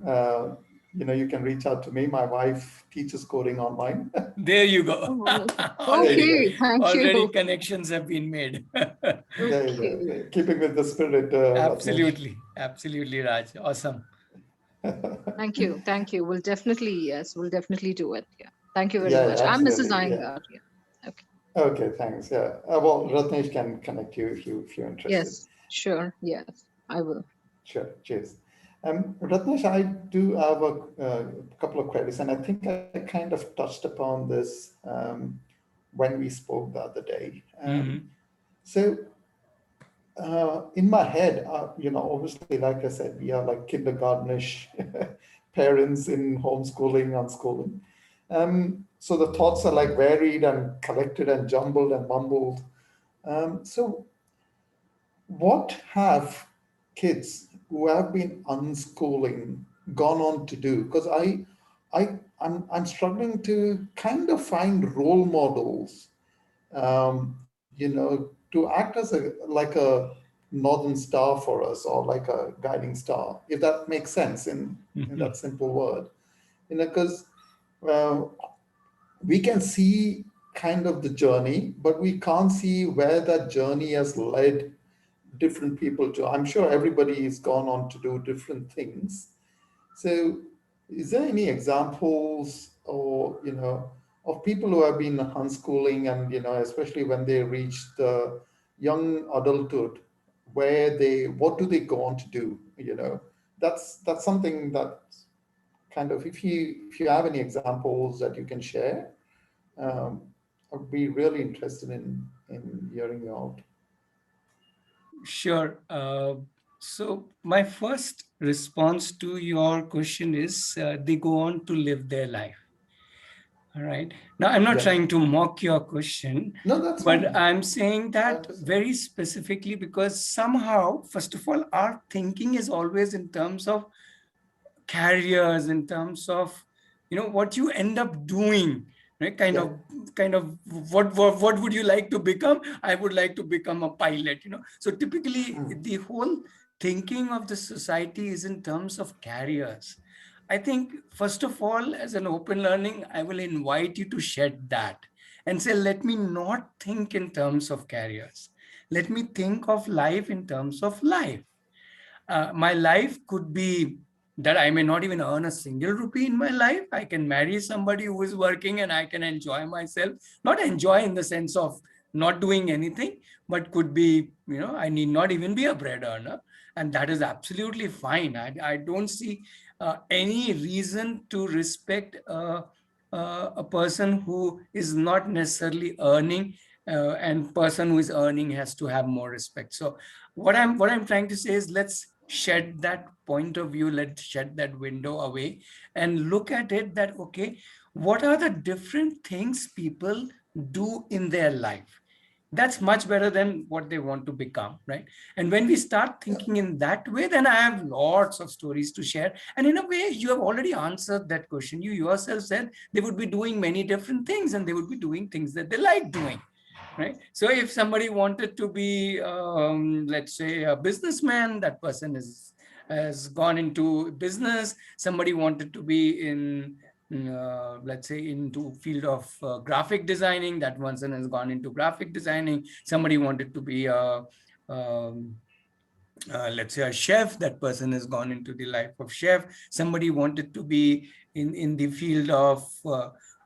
you can reach out to me. My wife teaches coding online. There you go. Okay, thank you. Already connections have been made. There you go. Keeping with the spirit. Absolutely, Raj. Awesome. Thank you. We'll definitely do it. Yeah. Thank you very much. I'm Mrs. Iyengar. Yeah. Okay, thanks. Yeah. Well, Ratnesh can connect you if you're interested. Yes, sure. Yes, I will. Sure. Cheers. Ratnesh, I do have a couple of queries, and I think I kind of touched upon this when we spoke the other day. So in my head, obviously, like I said, we are like kindergartenish parents in homeschooling, unschooling. So the thoughts are like varied and collected and jumbled and mumbled. So what have kids who have been unschooling gone on to do? Because I'm struggling to kind of find role models, to act as like a northern star for us, or like a guiding star, if that makes sense in that simple word. Because we can see kind of the journey, but we can't see where that journey has led different people to. I'm sure everybody has gone on to do different things. So is there any examples or, of people who have been unschooling and, especially when they reach the young adulthood, what do they go on to do? That's something that kind of, if you have any examples that you can share, I'd be really interested in hearing you out. Sure. So my first response to your question is they go on to live their life. All right. Now, I'm not trying to mock your question, but fine. I'm saying that very specifically because somehow, first of all, our thinking is always in terms of careers, in terms of, what you end up doing, right? Kind of what would you like to become? I would like to become a pilot, So typically the whole thinking of the society is in terms of careers. I think, first of all, as an open learning, I will invite you to shed that and say, let me not think in terms of careers. Let me think of life in terms of life. My life could be that I may not even earn a single rupee in my life. I can marry somebody who is working and I can enjoy myself. Not enjoy in the sense of not doing anything, but could be, I need not even be a bread earner. And that is absolutely fine. I don't see any reason to respect a person who is not necessarily earning, and person who is earning has to have more respect. So what I'm trying to say is, let's shed that point of view, let's shed that window away and look at it that, okay, what are the different things people do in their life? That's much better than what they want to become, right? And when we start thinking in that way, then I have lots of stories to share. And in a way, you have already answered that question. You yourself said they would be doing many different things and they would be doing things that they like doing. Right. So if somebody wanted to be, let's say, a businessman, that person has gone into business. Somebody wanted to be in let's say into field of graphic designing, that person has gone into graphic designing. Somebody wanted to be a let's say a chef, that person has gone into the life of chef. Somebody wanted to be in the field of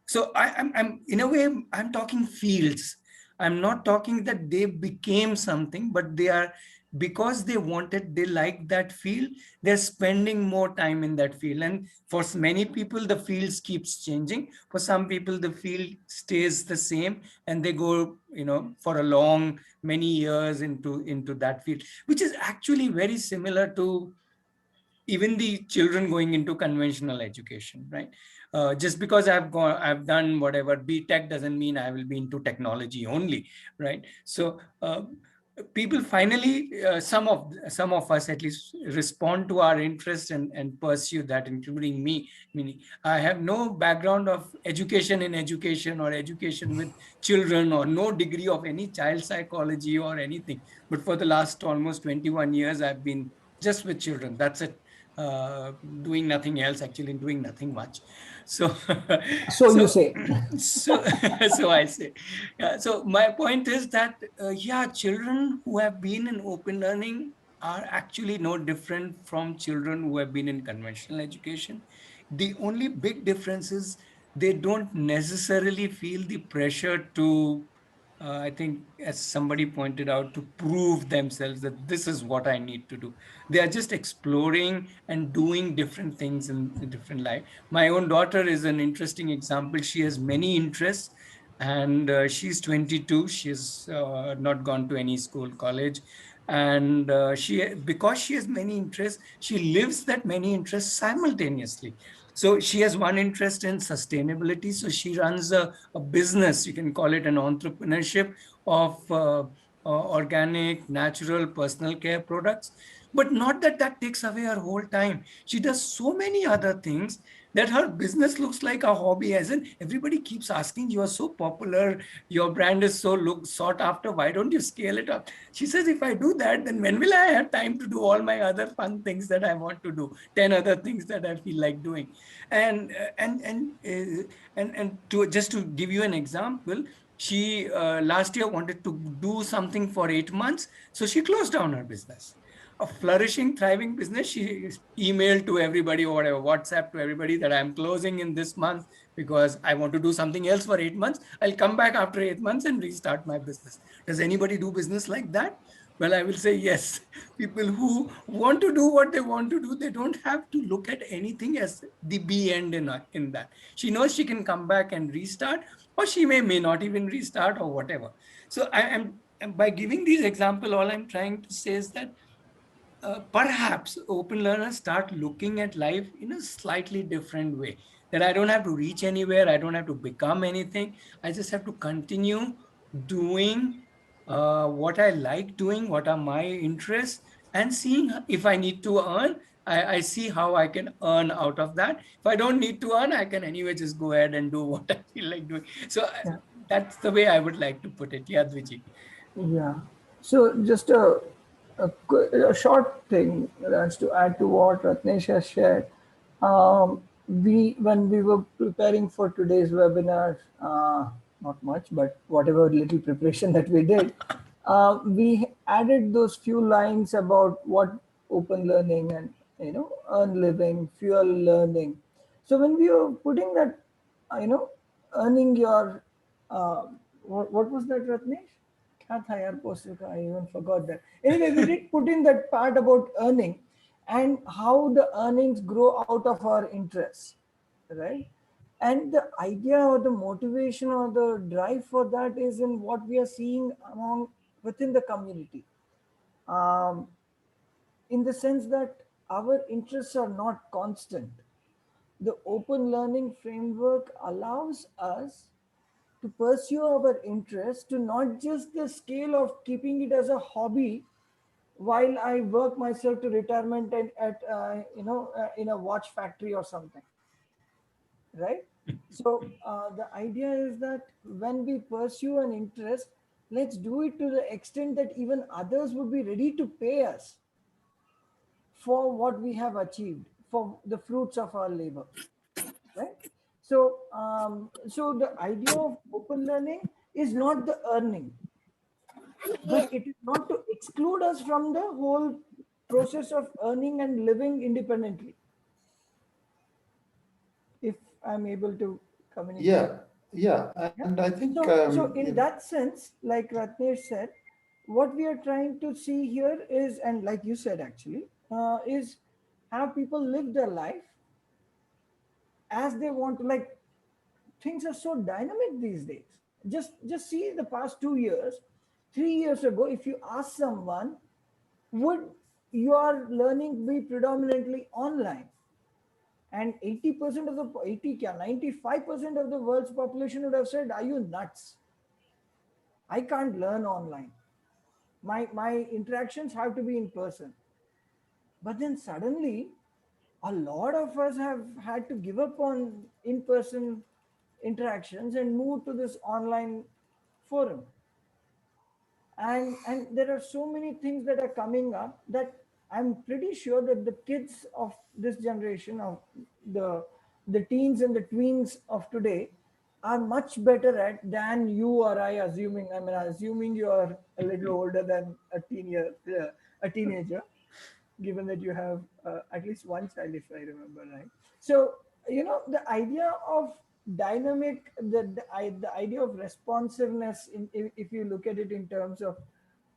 so I'm in a way I'm talking fields. I'm not talking that they became something, but they are, because they wanted, they like that field, they're spending more time in that field. And for many people the fields keeps changing. For some people the field stays the same, and they go, you know, for a long many years into that field, which is actually very similar to even the children going into conventional education, right? Just because I've done whatever B.Tech doesn't mean I will be into technology only, right? So people finally, some of us at least respond to our interest and pursue that, including me. Meaning, I have no background of education in education or education with children, or no degree of any child psychology or anything. But for the last almost 21 years, I've been just with children. That's it. Doing nothing else, actually doing nothing much. So, So you say. so, so I say. Yeah, so my point is that, yeah, children who have been in open learning are actually no different from children who have been in conventional education. The only big difference is they don't necessarily feel the pressure to, I think, as somebody pointed out, to prove themselves that this is what I need to do. They are just exploring and doing different things in different life. My own daughter is an interesting example. She has many interests, and she's 22. She's not gone to any school, college. And because she has many interests, she lives that many interests simultaneously. So she has one interest in sustainability. So she runs a business, you can call it an entrepreneurship, of organic, natural, personal care products. But not that that takes away her whole time. She does so many other things that her business looks like a hobby. As in, everybody keeps asking, you are so popular, your brand is so sought after, why don't you scale it up? She says, if I do that, then when will I have time to do all my other fun things that I want to do, 10 other things that I feel like doing? And to just to give you an example, she last year wanted to do something for 8 months, so she closed down her business. A flourishing, thriving business. She emailed to everybody, or whatever, WhatsApp to everybody, that I'm closing in this month because I want to do something else for 8 months. I'll come back after 8 months and restart my business. Does anybody do business like that? Well, I will say yes. People who want to do what they want to do, they don't have to look at anything as the be end in that. She knows she can come back and restart, or she may not even restart, or whatever. So I am, by giving these example, all I'm trying to say is that perhaps open learners start looking at life in a slightly different way, that I don't have to reach anywhere, I don't have to become anything, I just have to continue doing what I like doing, what are my interests, and seeing if I need to earn, I see how I can earn out of that. If I don't need to earn, I can anyway just go ahead and do what I feel like doing. So that's the way I would like to put it. Yeah, Dviji. Yeah. So just a short thing that's to add to what Ratnesh has shared. When we were preparing for today's webinar, not much, but whatever little preparation that we did, we added those few lines about what open learning and earn living, fuel learning. So when we were putting that, earning your what was that, Ratnesh? क्या था यार post का? I even forgot that. Anyway, we did put in that part about earning and how the earnings grow out of our interests, right? And the idea or the motivation or the drive for that is in what we are seeing within the community, um, in the sense that our interests are not constant. The open learning framework allows us to pursue our interest to not just the scale of keeping it as a hobby while I work myself to retirement and at in a watch factory or something, right? So the idea is that when we pursue an interest, let's do it to the extent that even others would be ready to pay us for what we have achieved, for the fruits of our labor, right? So the idea of open learning is not the earning, but it is not to exclude us from the whole process of earning and living independently. If I'm able to communicate. Yeah, and I think So in that sense, like Ratnesh said, what we are trying to see here is, and like you said actually, is have people live their life as they want to. Like, things are so dynamic these days. Just see the past 2 years, 3 years ago, if you ask someone, would your learning be predominantly online? And 80% of the 80 kya 95% of the world's population would have said, are you nuts? I can't learn online. My interactions have to be in person. But then suddenly a lot of us have had to give up on in-person interactions and move to this online forum. And there are so many things that are coming up that I'm pretty sure that the kids of this generation, of the teens and the tweens of today, are much better at than you or I, assuming, I mean, assuming you are a little older than a teenager, given that you have at least one child, if I remember right. So, the idea of dynamic, the idea of responsiveness, if you look at it in terms of,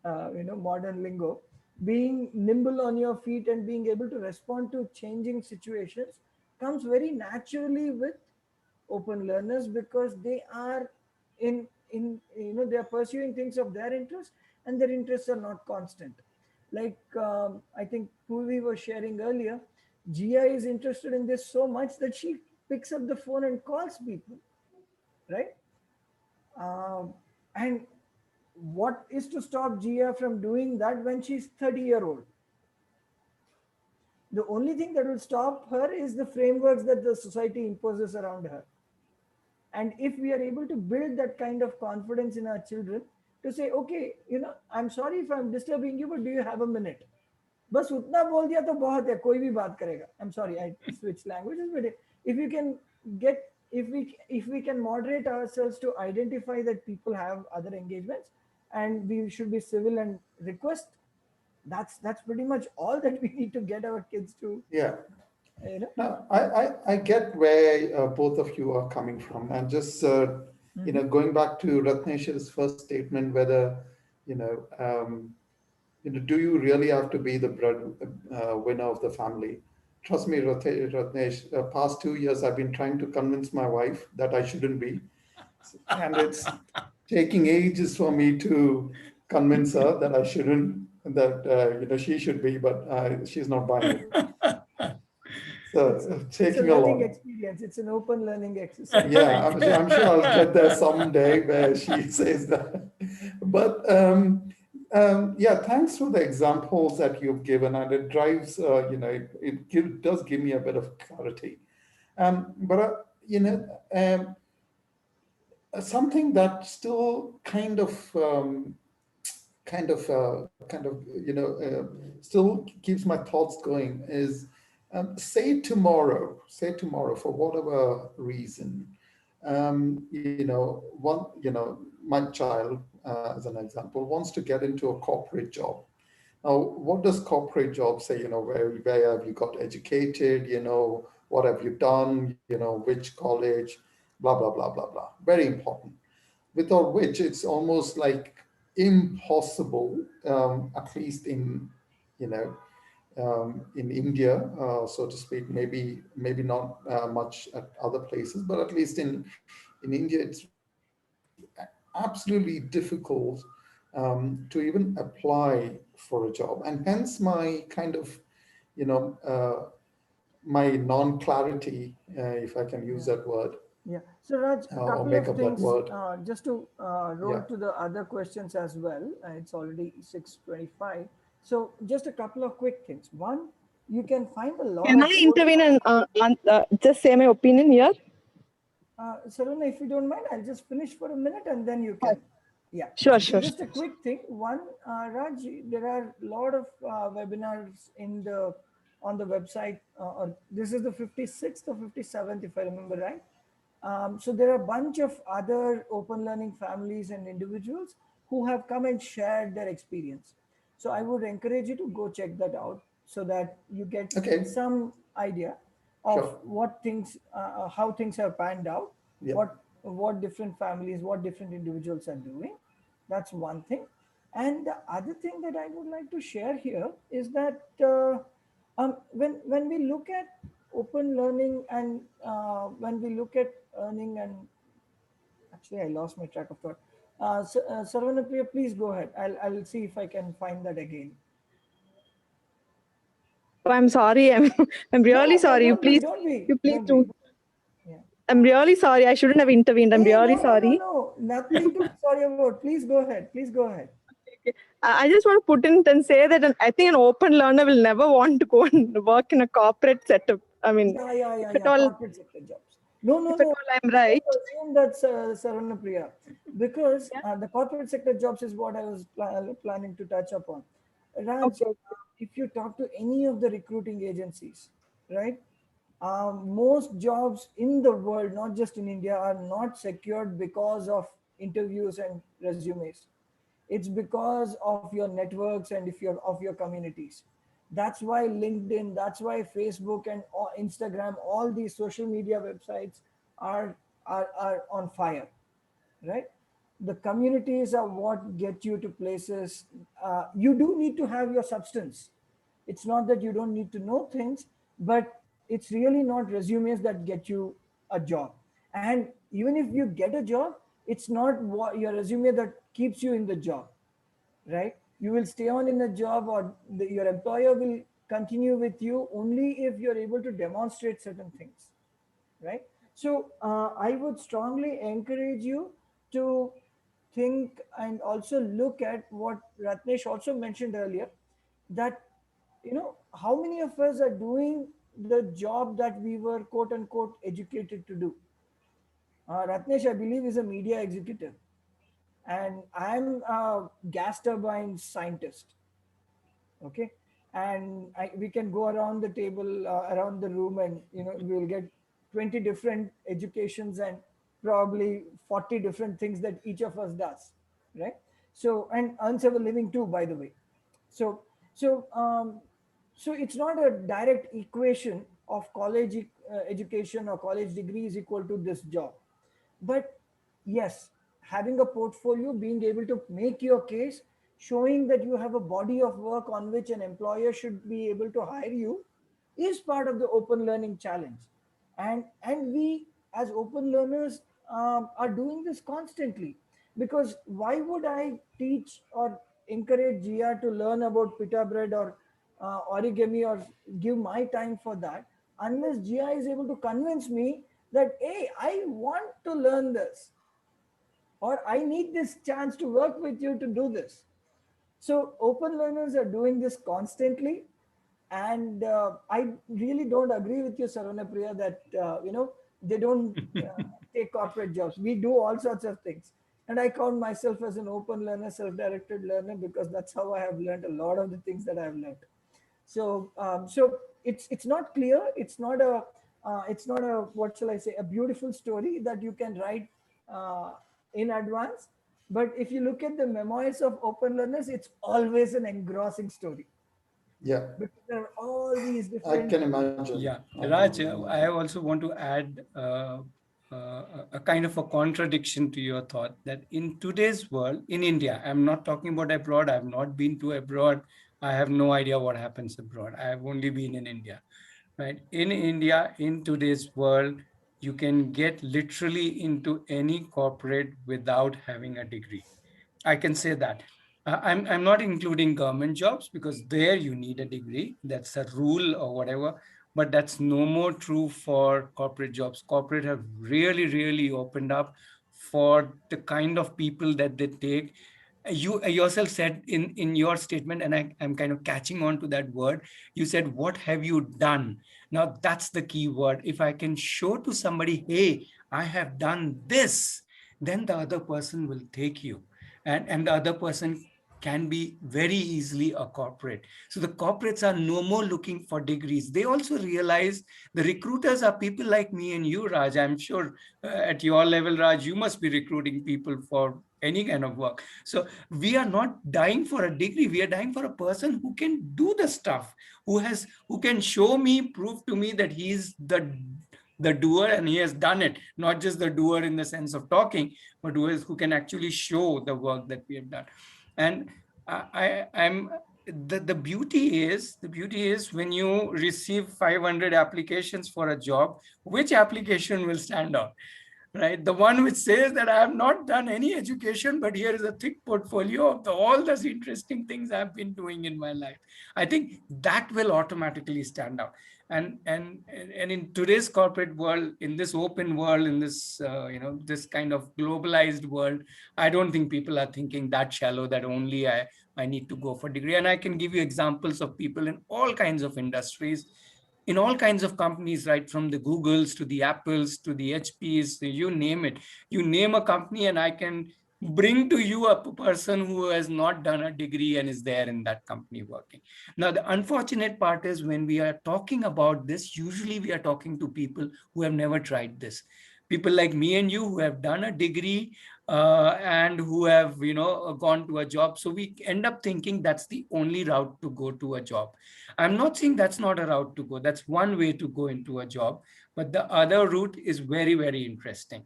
modern lingo, being nimble on your feet and being able to respond to changing situations comes very naturally with open learners, because they are they are pursuing things of their interest, and their interests are not constant. Like, I think Purvi was sharing earlier, Gia is interested in this so much that she picks up the phone and calls people, right? And what is to stop Gia from doing that when she's 30-year-old? The only thing that will stop her is the frameworks that the society imposes around her. And if we are able to build that kind of confidence in our children to say, okay, I'm sorry if I'm disturbing you, but do you have a minute? बस उतना बोल दिया तो बहुत है, कोई भी बात करेगा. I'm sorry, I switched languages, but if you can get, if we can moderate ourselves to identify that people have other engagements, and we should be civil and request, that's pretty much all that we need to get our kids to. Yeah. Now, I get where both of you are coming from, and just going back to Ratnesh's first statement, whether do you really have to be the bread winner of the family? Trust me, Ratnesh, past 2 years I've been trying to convince my wife that I shouldn't be, and it's taking ages for me to convince her that I shouldn't, that she should be, but she's not buying it. So taking it's a a learning lot. experience. It's an open learning exercise. Yeah, I'm sure I'll get there someday where she says that. But yeah, thanks for the examples that you've given, and it drives, it does give me a bit of clarity. But something that still still keeps my thoughts going is, say tomorrow, for whatever reason, my child, as an example, wants to get into a corporate job. Now, what does corporate job say? Where have you got educated? What have you done? Which college? Blah, blah, blah, blah, blah. Very important. Without which it's almost like impossible, at least in India, so to speak. Maybe not much at other places, but at least in India, it's absolutely difficult to even apply for a job, and hence my kind of my non-clarity, if I can use that word. Yeah. So Raj, a or couple make of up that things, word. just to roll Yeah. to the other questions as well. It's already 6:25. So just a couple of quick things. One, you can find a lot Can of. I intervene and just say my opinion here? Sarana, if you don't mind, I'll just finish for a minute and then you can. Yeah. Sure, So sure. just a quick thing. One, Raj, there are a lot of webinars on the website. Or this is the 56th or 57th, if I remember right. So there are a bunch of other open learning families and individuals who have come and shared their experience. So I would encourage you to go check that out so that you get some idea of what things, how things have panned out, what different families, what different individuals are doing. That's one thing. And the other thing that I would like to share here is that when we look at open learning and when we look at earning and actually I lost my track of thought. Sarvanapriya, please go ahead. I'll see if I can find that again. Oh, I'm sorry. I'm really sorry. You please, you please do. I'm really sorry. I shouldn't have intervened. I'm really sorry. No, nothing to be sorry about. Please go ahead. Please go ahead. I just want to put in and say that I think an open learner will never want to go and work in a corporate setup. I mean, if at all, corporate sector jobs. No. I'm right. Don't assume that's Sarvanapriya, because the corporate sector jobs is what I was planning to touch upon. Raj, if you talk to any of the recruiting agencies, right? Most jobs in the world, not just in India, are not secured because of interviews and resumes. It's because of your networks and if you're of your communities. That's why LinkedIn, that's why Facebook and Instagram, all these social media websites are on fire, right? The communities are what get you to places. You do need to have your substance. It's not that you don't need to know things, but it's really not resumes that get you a job. And even if you get a job, it's not your resume that keeps you in the job, right? You will stay on in a job, or your employer will continue with you only if you're able to demonstrate certain things, right? So I would strongly encourage you to think and also look at what Ratnesh also mentioned earlier, that how many of us are doing the job that we were quote unquote educated to do. Ratnesh, I believe, is a media executive, and I'm a gas turbine scientist. Okay, and we can go around the table, around the room, and we'll get 20 different educations and probably 40 different things that each of us does, right? So, and earns our living too, by the way. So so so it's not a direct equation of college education or college degree is equal to this job. But yes, having a portfolio, being able to make your case, showing that you have a body of work on which an employer should be able to hire you, is part of the open learning challenge. And we as open learners are doing this constantly, because why would I teach or encourage Gia to learn about pita bread or origami, or give my time for that, unless Gia is able to convince me that, hey, I want to learn this, or I need this chance to work with you to do this. So open learners are doing this constantly. And I really don't agree with you, Sarvanapriya, that they don't take corporate jobs. We do all sorts of things, and I count myself as an open learner, self-directed learner, because that's how I have learned a lot of the things that I've learned. So it's not clear. It's not a what shall I say, a beautiful story that you can write in advance. But if you look at the memoirs of open learners, it's always an engrossing story. Yeah. Because there are all these different. I can imagine. Yeah, Raj, I also want to add a kind of a contradiction to your thought, that in today's world, in India, I'm not talking about abroad. I've not been to abroad. I have no idea what happens abroad. I have only been in India, right? In India, in today's world, you can get literally into any corporate without having a degree. I can say that. I'm not including government jobs, because there you need a degree. That's a rule or whatever. But that's no more true for corporate jobs. Corporate have really, really opened up for the kind of people that they take. You yourself said in your statement, and I'm kind of catching on to that word. You said, what have you done? Now that's the key word. If I can show to somebody, hey, I have done this, then the other person will take you. And the other person can be very easily a corporate. So the corporates are no more looking for degrees. They also realize the recruiters are people like me and you, Raj. I'm sure at your level, Raj, you must be recruiting people for any kind of work. So we are not dying for a degree. We are dying for a person who can do the stuff, who can show me, prove to me that he's the doer and he has done it. Not just the doer in the sense of talking, but who can actually show the work that we have done. And I'm the beauty is when you receive 500 applications for a job, which application will stand out? Right, the one which says that I have not done any education, but here is a thick portfolio of all those interesting things I've been doing in my life. I think that will automatically stand out. And in today's corporate world, in this open world, in this this kind of globalized world, I don't think people are thinking that shallow, that only I need to go for degree. And I can give you examples of people in all kinds of industries, in all kinds of companies, right from the Googles to the Apples to the HPs, you name it. You name a company and I can bring to you a person who has not done a degree and is there in that company working. Now, the unfortunate part is when we are talking about this, usually we are talking to people who have never tried this. People like me and you who have done a degree and who have gone to a job. So we end up thinking that's the only route to go to a job. I'm not saying that's not a route to go. That's one way to go into a job, but the other route is very, very interesting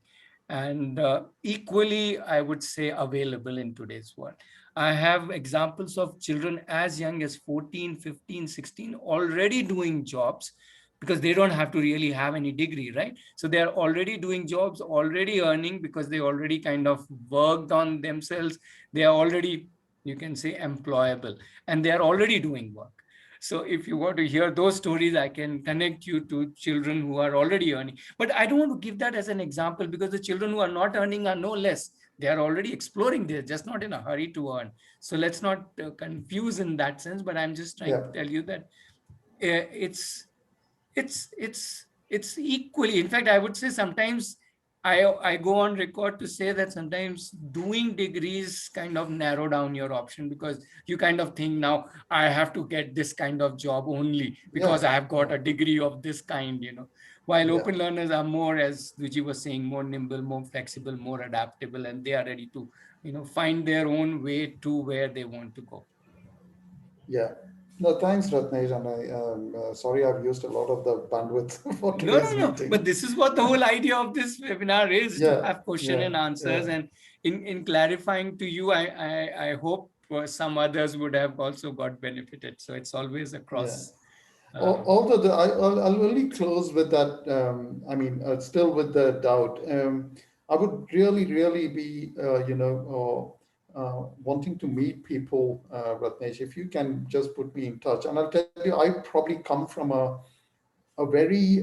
and equally, I would say, available in today's world. I have examples of children as young as 14, 15, 16 already doing jobs because they don't have to really have any degree, right? So they're already doing jobs, already earning because they already kind of worked on themselves. They are already, you can say, employable, and they are already doing work. So if you want to hear those stories, I can connect you to children who are already earning. But I don't want to give that as an example because the children who are not earning are no less. They are already exploring. They're just not in a hurry to earn. So let's not confuse in that sense. But I'm just trying to tell you that it's equally, in fact, I would say sometimes I go on record to say that sometimes doing degrees kind of narrow down your option because you kind of think now I have to get this kind of job only because I have got a degree of this kind, while open learners are more, as Duji was saying, more nimble, more flexible, more adaptable, and they are ready to find their own way to where they want to go. Yeah. No, thanks, Ratnesh. And sorry, I've used a lot of the bandwidth for today's meeting. But this is what the whole idea of this webinar is, to have question and answers. And in clarifying to you, I hope some others would have also got benefited. So it's always across. Although I'll only close with that. I mean, still with the doubt. I would really be, wanting to meet people, Ratnesh, if you can just put me in touch. And I'll tell you, I probably come from a very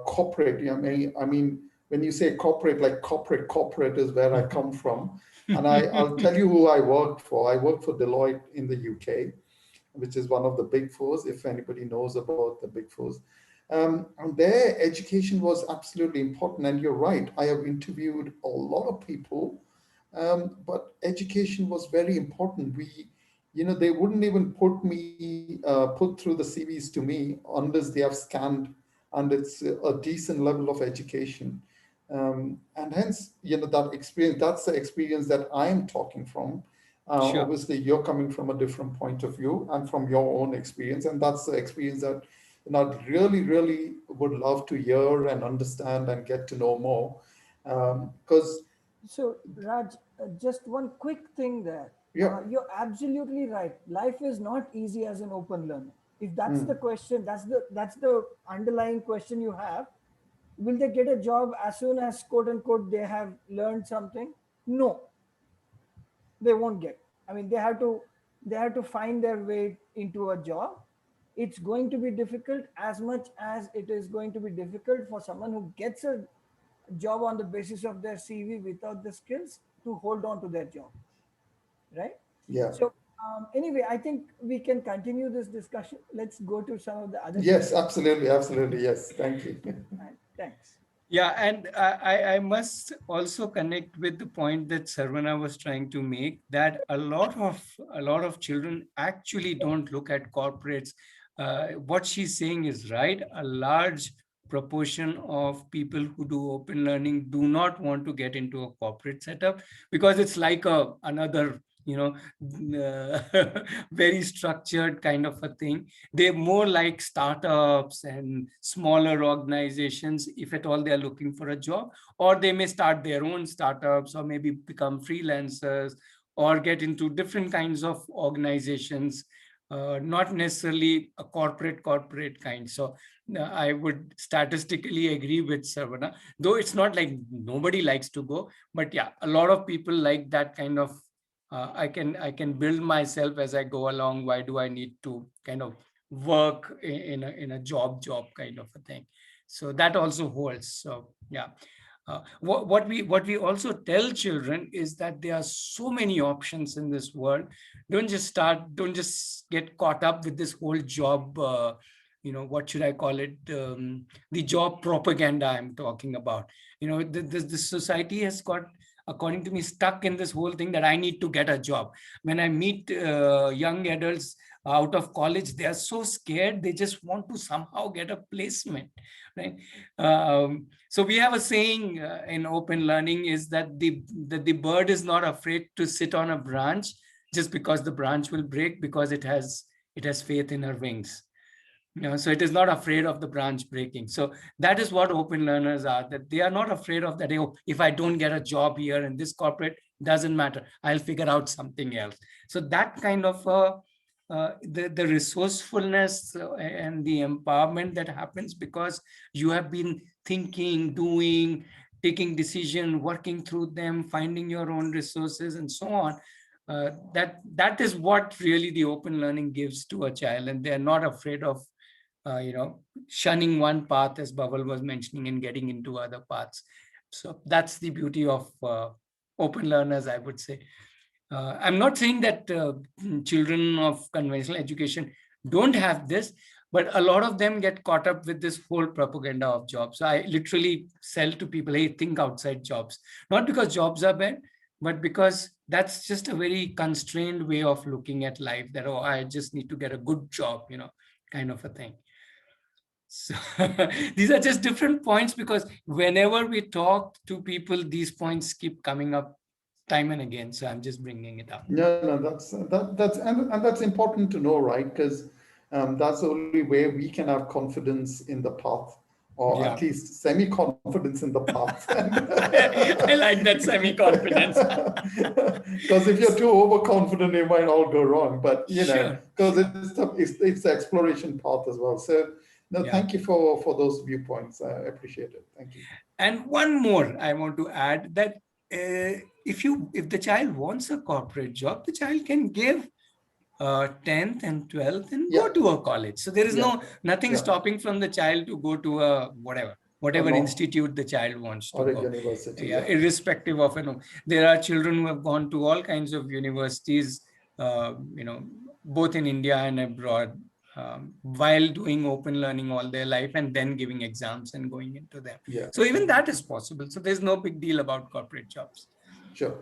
corporate, I mean, when you say corporate, like corporate is where I come from. And I'll tell you who I worked for. I worked for Deloitte in the UK, which is one of the big fours, if anybody knows about the big fours. And their education was absolutely important. And you're right, I have interviewed a lot of people, but education was very important. They wouldn't even put through the CVs to me unless they have scanned and it's a decent level of education. And hence, that experience, that's the experience that I am talking from. Sure. Obviously, you're coming from a different point of view and from your own experience. And that's the experience that I really would love to hear and understand and get to know more. So, Raj, just one quick thing there. You're absolutely right. Life is not easy as an open learner. If that's the question, that's the underlying question you have. Will they get a job as soon as, quote unquote, they have learned something? No, they won't get. I mean, they have to find their way into a job. It's going to be difficult as much as it is going to be difficult for someone who gets a job on the basis of their CV without the skills to hold on to their job, right? Yeah. So anyway, I think we can continue this discussion. Let's go to some of the other Yes, questions. absolutely. Yes. Thank you. Thanks. Yeah, and I must also connect with the point that Sarvana was trying to make, that a lot of children actually don't look at corporates. What she's saying is right. A large proportion of people who do open learning do not want to get into a corporate setup because it's like another, very structured kind of a thing. They're more like startups and smaller organizations, if at all they're looking for a job, or they may start their own startups, or maybe become freelancers, or get into different kinds of organizations, not necessarily a corporate kind. So I would statistically agree with Sarvana, though it's not like nobody likes to go, but yeah, a lot of people like that kind of, I can build myself as I go along. Why do I need to kind of work in a job kind of a thing? So that also holds. So yeah. What we also tell children is that there are so many options in this world. Don't just get caught up with this whole job, what should I call it, the job propaganda I'm talking about. The society has got, according to me, stuck in this whole thing that I need to get a job. When I meet young adults out of college, they are so scared. They just want to somehow get a placement, right? So we have a saying in open learning is that the bird is not afraid to sit on a branch just because the branch will break, because it has faith in her wings. So it is not afraid of the branch breaking. So that is what open learners are, that they are not afraid of that. Oh, if I don't get a job here in this corporate, doesn't matter, I'll figure out something else. So that kind of the resourcefulness and the empowerment that happens because you have been thinking, doing, taking decision, working through them, finding your own resources and so on. That is what really the open learning gives to a child, and they're not afraid of shunning one path, as Bawal was mentioning, and getting into other paths. So that's the beauty of open learners, I would say. I'm not saying that children of conventional education don't have this, but a lot of them get caught up with this whole propaganda of jobs. I literally sell to people, hey, think outside jobs. Not because jobs are bad, but because that's just a very constrained way of looking at life, that, oh, I just need to get a good job, kind of a thing. So these are just different points, because whenever we talk to people, these points keep coming up time and again. So I'm just bringing it up. No, that's important to know, right? Because that's the only way we can have confidence in the path, or at least semi-confidence in the path. I like that semi-confidence. Because if you're too overconfident, it might all go wrong. But because it's the exploration path as well. So thank you for those viewpoints. I appreciate it. Thank you. And one more I want to add, that if the child wants a corporate job, the child can give 10th and 12th and go to a college. So there is nothing stopping from the child to go to a whatever institute the child wants to go. University. Irrespective of, there are children who have gone to all kinds of universities, both in India and abroad, while doing open learning all their life and then giving exams and going into them. So even that is possible. So there's no big deal about corporate jobs. Sure.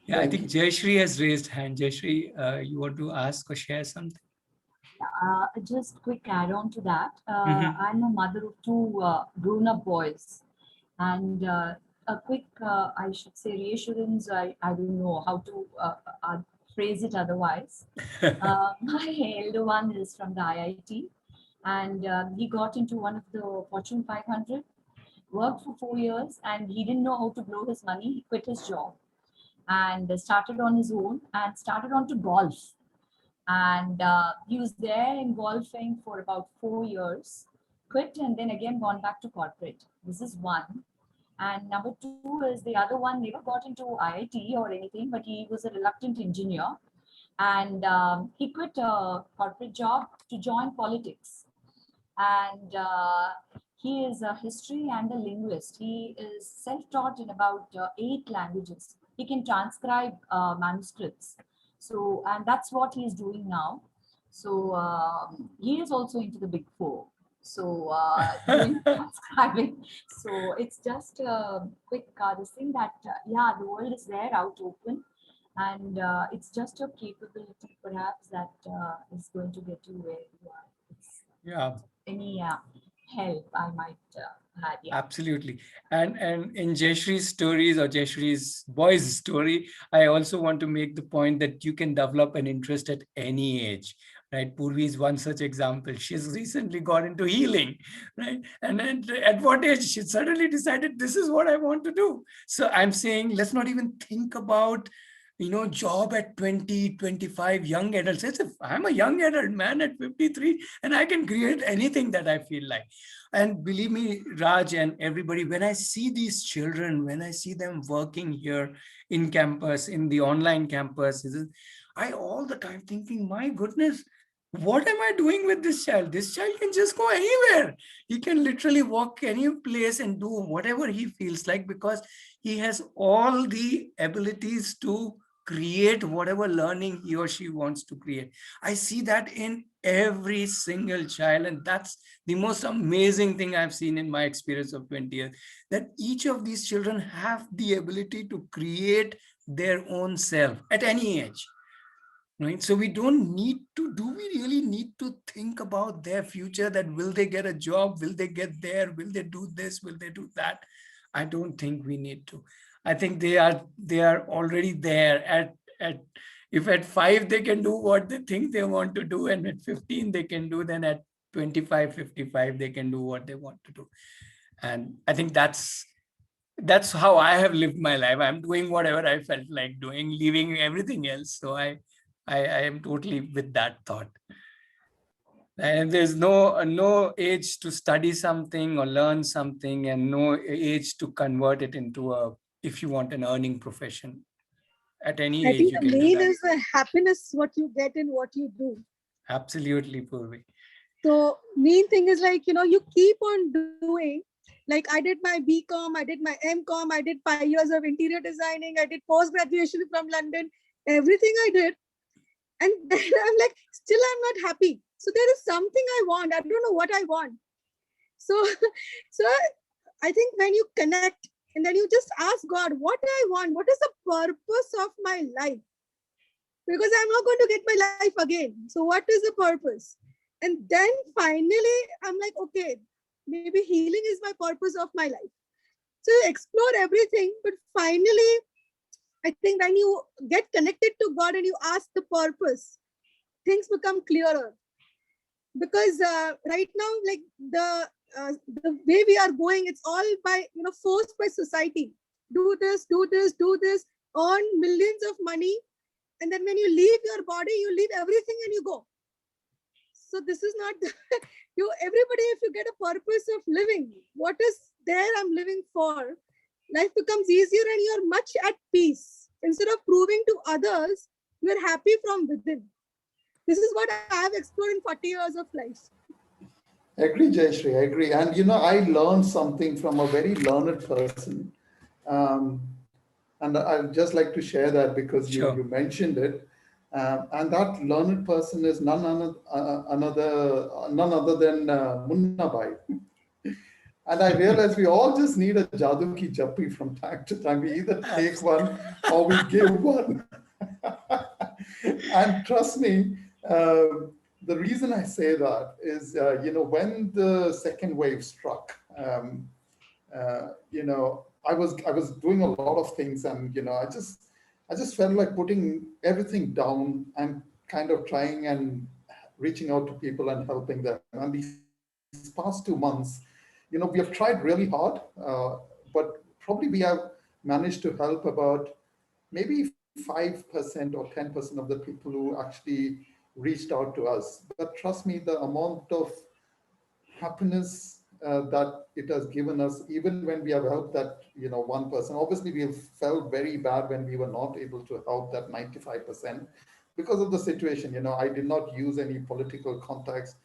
Yeah, I think Jayashri has raised hand. Jayashri, you want to ask or share something? Just quick add on to that. I'm a mother of two grown-up boys, and a quick, I should say, reassurance. I don't know how to phrase it otherwise. My elder one is from the IIT, and he got into one of the Fortune 500, worked for 4 years, and he didn't know how to blow his money. He quit his job and started on his own and started on to golf. And he was there in golfing for about 4 years, quit, and then again gone back to corporate. This is one. And number two is the other one never got into IIT or anything, but he was a reluctant engineer. And he quit a corporate job to join politics. And he is a history and a linguist. He is self-taught in about 8 languages. He can transcribe manuscripts. So, and that's what he is doing now. So he is also into the Big Four. So doing transcribing. So it's just a quick this thing that yeah, the world is there out open, and it's just your capability perhaps that is going to get you where you are. It's Yeah. any help I might had. Yeah. Absolutely. And in Jayashree's stories or Jayashree's boy's story, I also want to make the point that you can develop an interest at any age, right? Purvi is one such example. She's recently got into healing, right? And at what age she suddenly decided this is what I want to do. So I'm saying, let's not even think about job at 20, 25, young adults. As if I'm a young adult man at 53 and I can create anything that I feel like. And believe me, Raj and everybody, when I see these children, when I see them working here in campus, in the online campus, I all the time thinking, my goodness, what am I doing with this child? This child can just go anywhere. He can literally walk any place and do whatever he feels like because he has all the abilities to create whatever learning he or she wants to create. I see that in every single child, and that's the most amazing thing I've seen in my experience of 20 years, that each of these children have the ability to create their own self at any age. Right? So we don't need to, do we really need to think about their future, that will they get a job? Will they get there? Will they do this? Will they do that? I don't think we need to. I think they are already there at if at 5 they can do what they think they want to do, and at 15 they can do, then at 25, 55 they can do what they want to do. And I think that's how I have lived my life. I'm doing whatever I felt like doing, leaving everything else. So I am totally with that thought. And there's no age to study something or learn something, and no age to convert it into if you want an earning profession. At any I age think you the can do main that. is the happiness what you get in what you do. Absolutely, Purvi. So main thing is like, you keep on doing. Like I did my BCom, I did my MCom, I did 5 years of interior designing, I did post-graduation from London, everything I did. And then I'm like, still I'm not happy. So there is something I want. I don't know what I want. So, so I think when you connect and then you just ask God, what I want, what is the purpose of my life? Because I'm not going to get my life again. So what is the purpose? And then finally, I'm like, okay, maybe healing is my purpose of my life. So you explore everything, but finally, I think when you get connected to God and you ask the purpose, things become clearer. Because right now, like the way we are going, it's all by forced by society. Do this, do this, do this, earn millions of money, and then when you leave your body, you leave everything and you go. So this is not everybody. If you get a purpose of living, what is there I'm living for? Life becomes easier and you're much at peace. Instead of proving to others, you're happy from within. This is what I have explored in 40 years of life. I agree, Jayashree, I agree. And I learned something from a very learned person. And I'd just like to share that because you mentioned it. And that learned person is none other than Munna Bhai. And I realized we all just need a Jadoo Ki Jappi from time to time. We either take one or we give one. And trust me, the reason I say that is, when the second wave struck, I was doing a lot of things, and I just felt like putting everything down and kind of trying and reaching out to people and helping them. And these past 2 months, we have tried really hard, but probably we have managed to help about maybe 5% or 10% of the people who actually reached out to us. But trust me, the amount of happiness that it has given us, even when we have helped that one person. Obviously, we have felt very bad when we were not able to help that 95% because of the situation. I did not use any political context.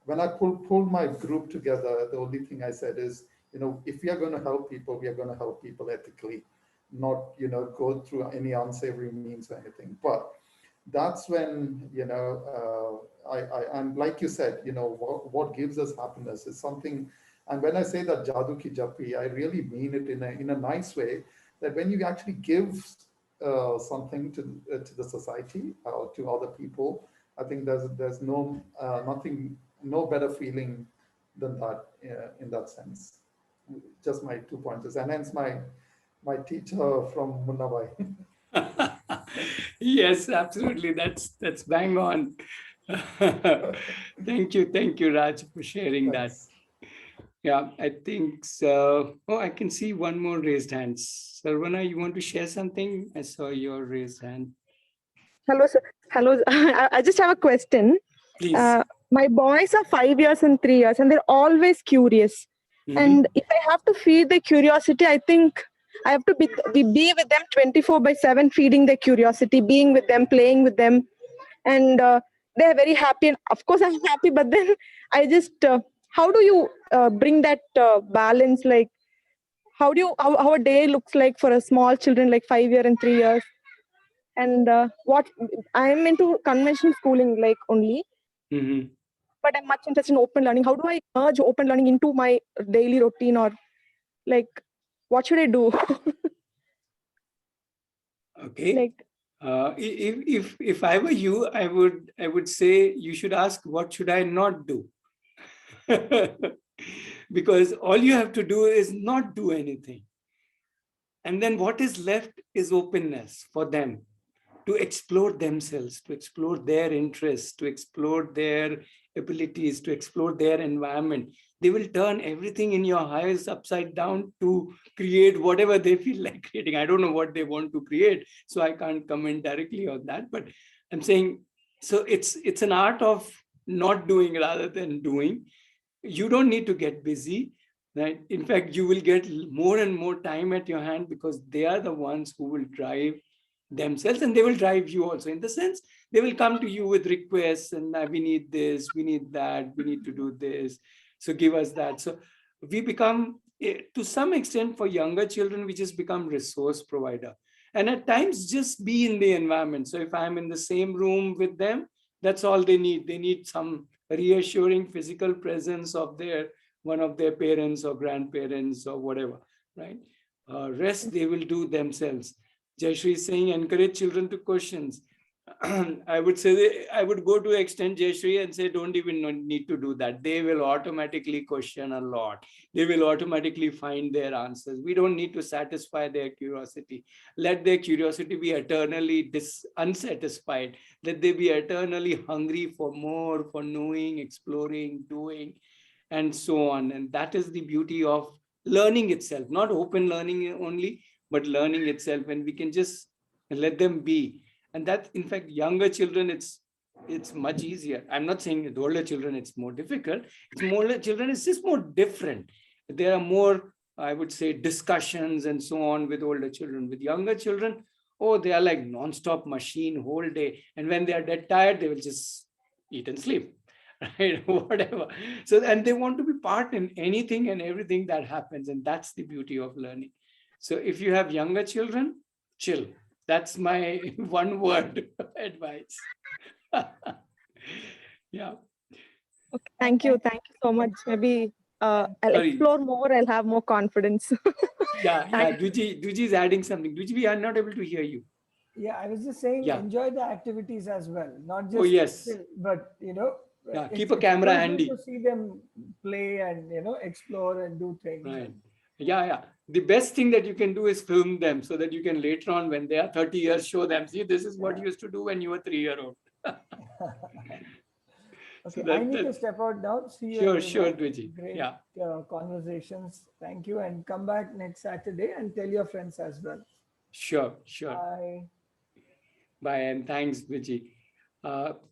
When I pulled my group together, the only thing I said is, if we are going to help people, we are going to help people ethically, not go through any unsavory means or anything. But that's when, and like you said, what gives us happiness is something. And when I say that jadoo ki jappi, I really mean it in a nice way, that when you actually give something to the society or to other people, I think there's no better feeling than that in that sense. Just my 2 pointers, and hence my teacher from Munnabai. Yes, absolutely. That's bang on. Thank you, Raj, for sharing that. Yeah, I think so. Oh, I can see one more raised hand. Sarvana, you want to share something? I saw your raised hand. Hello, sir. Hello. I just have a question. Please. My boys are 5 years and 3 years, and they're always curious. And if I have to feed their curiosity, I think I have to be with them 24/7, feeding their curiosity, being with them, playing with them. And they're very happy. And of course, I'm happy. But then I just, how do you bring that balance? Like, how a day looks like for a small children, like 5 year and 3 years? And what I'm into conventional schooling, like only. But I'm much interested in open learning. How do I merge open learning into my daily routine, or like, what should I do? Okay. Like, if I were you, I would say you should ask, what should I not do? Because all you have to do is not do anything. And then what is left is openness for them to explore themselves, to explore their interests, to explore their abilities, to explore their environment. They will turn everything in your house upside down to create whatever they feel like creating. I don't know what they want to create, so I can't comment directly on that. But I'm saying, so it's an art of not doing rather than doing. You don't need to get busy, right? In fact, you will get more and more time at your hand, because they are the ones who will drive themselves, and they will drive you also, in the sense they will come to you with requests, and we need this, we need that, we need to do this, so give us that. So we become, to some extent, for younger children, we just become resource provider, and at times just be in the environment. So if I'm in the same room with them, that's all they need some reassuring physical presence of one of their parents or grandparents or whatever, right? Rest they will do themselves. Jayashree is saying, encourage children to questions. I would say, I would go to extend Jayashree and say, don't even need to do that. They will automatically question a lot. They will automatically find their answers. We don't need to satisfy their curiosity. Let their curiosity be eternally unsatisfied. Let they be eternally hungry for more, for knowing, exploring, doing, and so on. And that is the beauty of learning itself, not open learning only, but learning itself, and we can just let them be. And that, in fact, younger children, it's much easier. I'm not saying with older children it's more difficult. It's more, older children, it's just more different. There are more, I would say, discussions and so on with older children. With younger children, oh, they are like non-stop machine whole day. And when they are dead tired, they will just eat and sleep. Right, whatever. So, and they want to be part in anything and everything that happens. And that's the beauty of learning. So if you have younger children, chill. That's my one word advice. Yeah. Okay, thank you so much. Maybe I'll explore more. I'll have more confidence. Yeah. Duji is adding something. Duji, we are not able to hear you. Yeah, I was just saying, enjoy the activities as well, not just yes, but keep a camera handy to see them play and explore and do things. Right. Yeah. The best thing that you can do is film them, so that you can later on, when they are 30 years, show them, see, this is what you used to do when you were 3-year-old. Okay, so I need to step out now. See you. Sure, Dviji. Great conversations. Thank you, and come back next Saturday and tell your friends as well. Sure. Bye, and thanks, Dviji.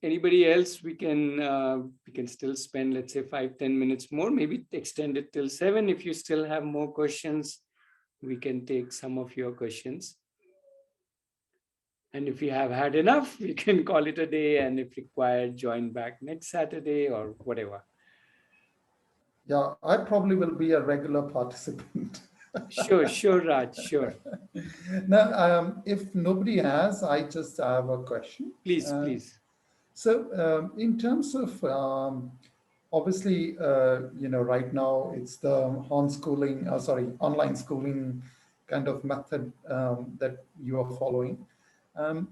Anybody else? We can still spend, let's say, 5-10 minutes more, maybe extend it till 7. If you still have more questions, we can take some of your questions. And if you have had enough, we can call it a day, and if required, join back next Saturday or whatever. Yeah, I probably will be a regular participant. Sure, Raj, sure. Now, if nobody has, I just have a question. Please. So, in terms of obviously, right now it's the online schooling kind of method that you are following.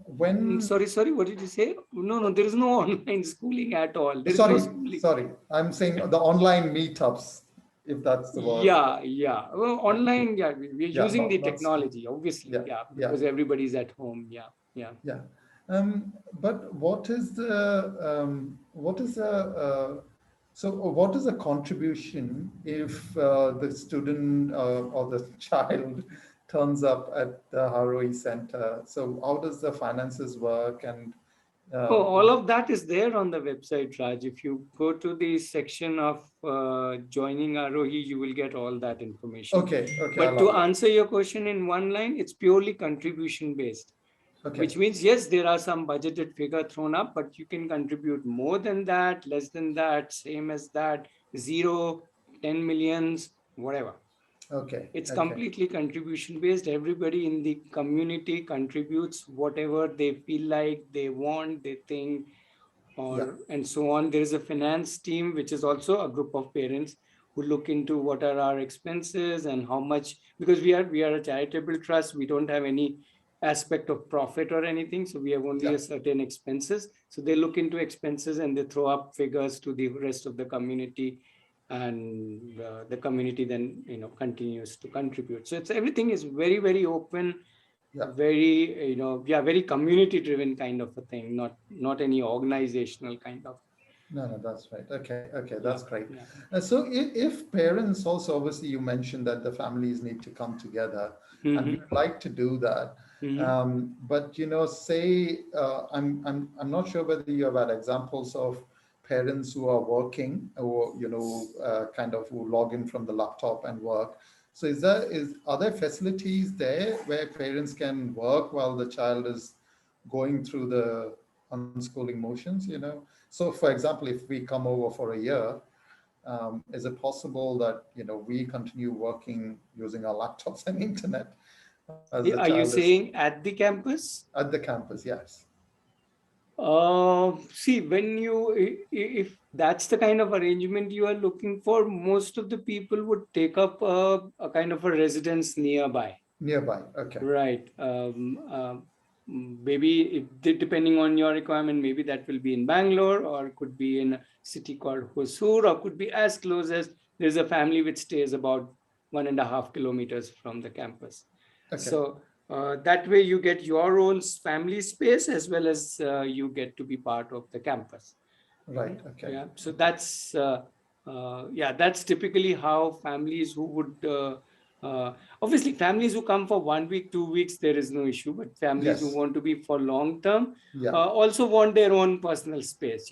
When Sorry, what did you say? No, there is no online schooling at all. There is no schooling. Sorry, I'm saying the online meetups, if that's the word. Yeah. Well, online, we're using the technology, obviously, because everybody's at home. Yeah. But what is the contribution if the student or the child turns up at the Aarohi Center? So how does the finances work? And all of that is there on the website, Raj. If you go to the section of joining Aarohi, you will get all that information. Okay. But to answer your question in one line, it's purely contribution based. Okay. Which means, yes, there are some budgeted figure thrown up, but you can contribute more than that, less than that, same as that, 0, 10 millions, whatever. Okay. It's completely contribution based. Everybody in the community contributes whatever they feel like, they want, they think, and so on. There is a finance team, which is also a group of parents who look into what are our expenses and how much, because we are a charitable trust. We don't have any aspect of profit or anything. So we have only a certain expenses. So they look into expenses and they throw up figures to the rest of the community, and the community then continues to contribute. So everything is very, very open, very very community driven kind of a thing, not any organizational kind of. No, that's right. Okay, that's great. So if parents also, obviously you mentioned that the families need to come together, and we'd like to do that. But say I'm not sure whether you have had examples of parents who are working, or who log in from the laptop and work. So are there facilities there where parents can work while the child is going through the unschooling motions? So for example, if we come over for a year, is it possible that we continue working using our laptops and internet? Are you saying at the campus? At the campus, yes. See, if that's the kind of arrangement you are looking for, most of the people would take up a kind of a residence nearby. Okay. Right. Maybe depending on your requirement, maybe that will be in Bangalore, or could be in a city called Hosur, or could be as close as there's a family which stays about 1.5 kilometers from the campus. Okay. So that way you get your own family space as well as you get to be part of the campus. Right. Okay. Yeah. So that's that's typically how families who would obviously families who come for 1 week, 2 weeks, there is no issue, but families who want to be for long term also want their own personal space,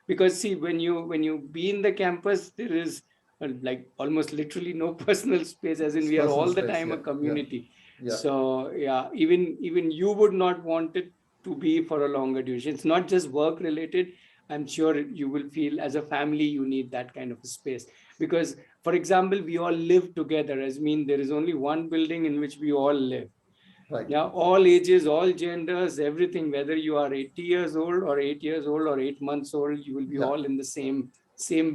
because see, when you be in the campus, there is like almost literally no personal space, as in we are all the time a community. So even you would not want it to be for a longer duration. It's not just work related. I'm sure you will feel as a family you need that kind of a space, because for example, we all live together, as mean there is only one building in which we all live. Right. Yeah, all ages, all genders, everything, whether you are 80 years old or 8 years old or 8 months old, you will be all in the same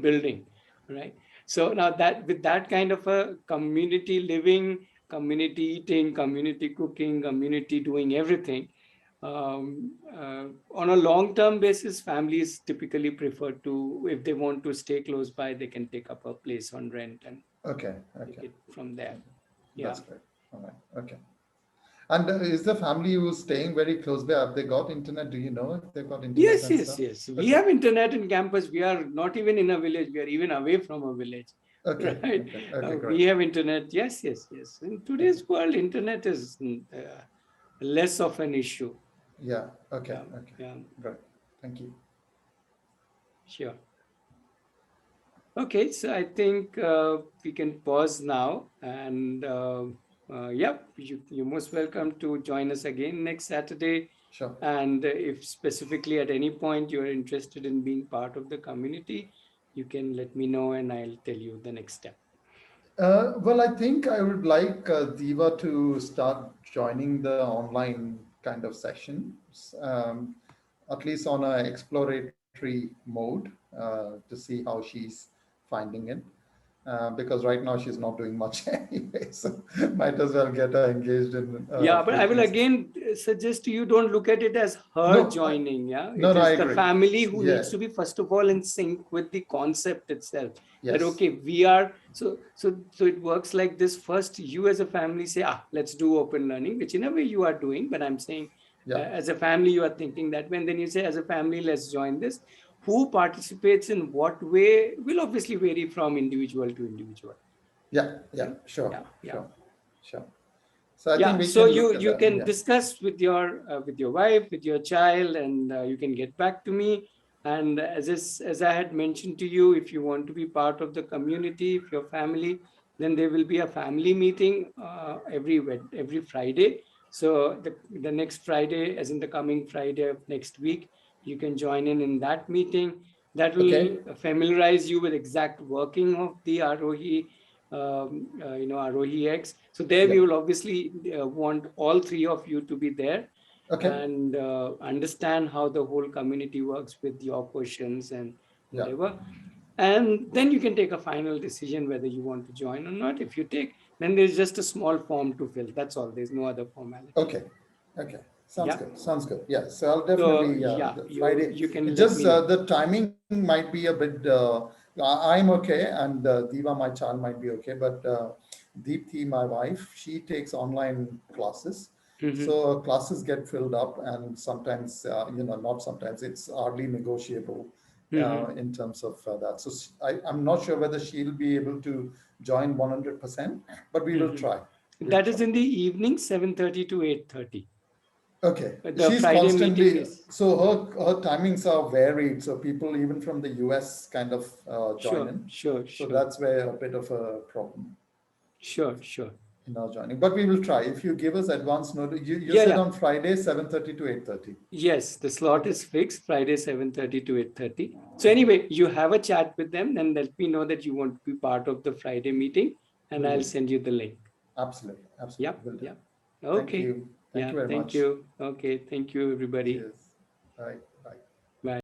building, right? So now that with that kind of a community living, community eating, community cooking, community doing everything, on a long-term basis, families typically prefer to, if they want to stay close by, they can take up a place on rent and take it from there. That's great. All right. Okay. And is the family who's staying very close by, have they got internet? Do you know if they've got internet? Yes. We have internet in campus. We are not even in a village. We are even away from a village. Okay. Right? Okay, great. We have internet. Yes. In today's world, internet is less of an issue. Yeah. Okay. Great. Thank you. Sure. Okay, so I think we can pause now, and you're most welcome to join us again next Saturday. Sure. And if specifically at any point you're interested in being part of the community, you can let me know and I'll tell you the next step. Well, I think I would like Diva to start joining the online kind of sessions, at least on an exploratory mode, to see how she's finding it. Because right now she's not doing much anyway, so might as well get her engaged in. Yeah, but I will things. again suggest you don't look at it as her No, joining. Yeah, no, it no, I is the agree. family who Yeah. needs to be first of all in sync with the concept itself. That Yes. okay, we are so it works like this. First, you as a family say, let's do open learning, which in a way you are doing. But I'm saying, Yeah. as a family, you are thinking that way, and then you say, as a family, let's join this. Who participates in what way will obviously vary from individual to individual. Yeah, sure, Yeah. sure. So I think we so can look at you that, can yeah. discuss with your wife, with your child, and you can get back to me. And as I had mentioned to you, if you want to be part of the community, if your family, then there will be a family meeting every Friday. So the next Friday, as in the coming Friday of next week, you can join in that meeting. That will familiarize you with exact working of the Aarohi. Aarohi X. So there we will obviously want all three of you to be there and understand how the whole community works with your questions and whatever. And then you can take a final decision whether you want to join or not. If you take, then there's just a small form to fill. That's all. There's no other formality. Okay. Sounds good. Yeah, so I'll definitely Friday. You can It let just me know. the timing might be a bit. I'm okay, and Diva, my child, might be okay, but Deepthi, my wife, she takes online classes. So classes get filled up, and sometimes, not sometimes, it's hardly negotiable in terms of that. So I'm not sure whether she'll be able to join 100%, but we will try. That is in the evening, 7:30 to 8:30. Okay. The She's Friday constantly, meeting is. so her timings are varied. So people even from the US kind of join in. Sure. So that's where a bit of a problem. Sure. In our joining, but we will try. If you give us advance notice, you said on Friday 7:30 to 8:30. Yes, the slot is fixed, Friday 7:30 to 8:30. So anyway, you have a chat with them, then let me know that you want to be part of the Friday meeting, and I'll send you the link. Absolutely. Yeah. Okay. Thank you. Thank you very much. Thank you. Okay. Thank you, everybody. Cheers. Bye.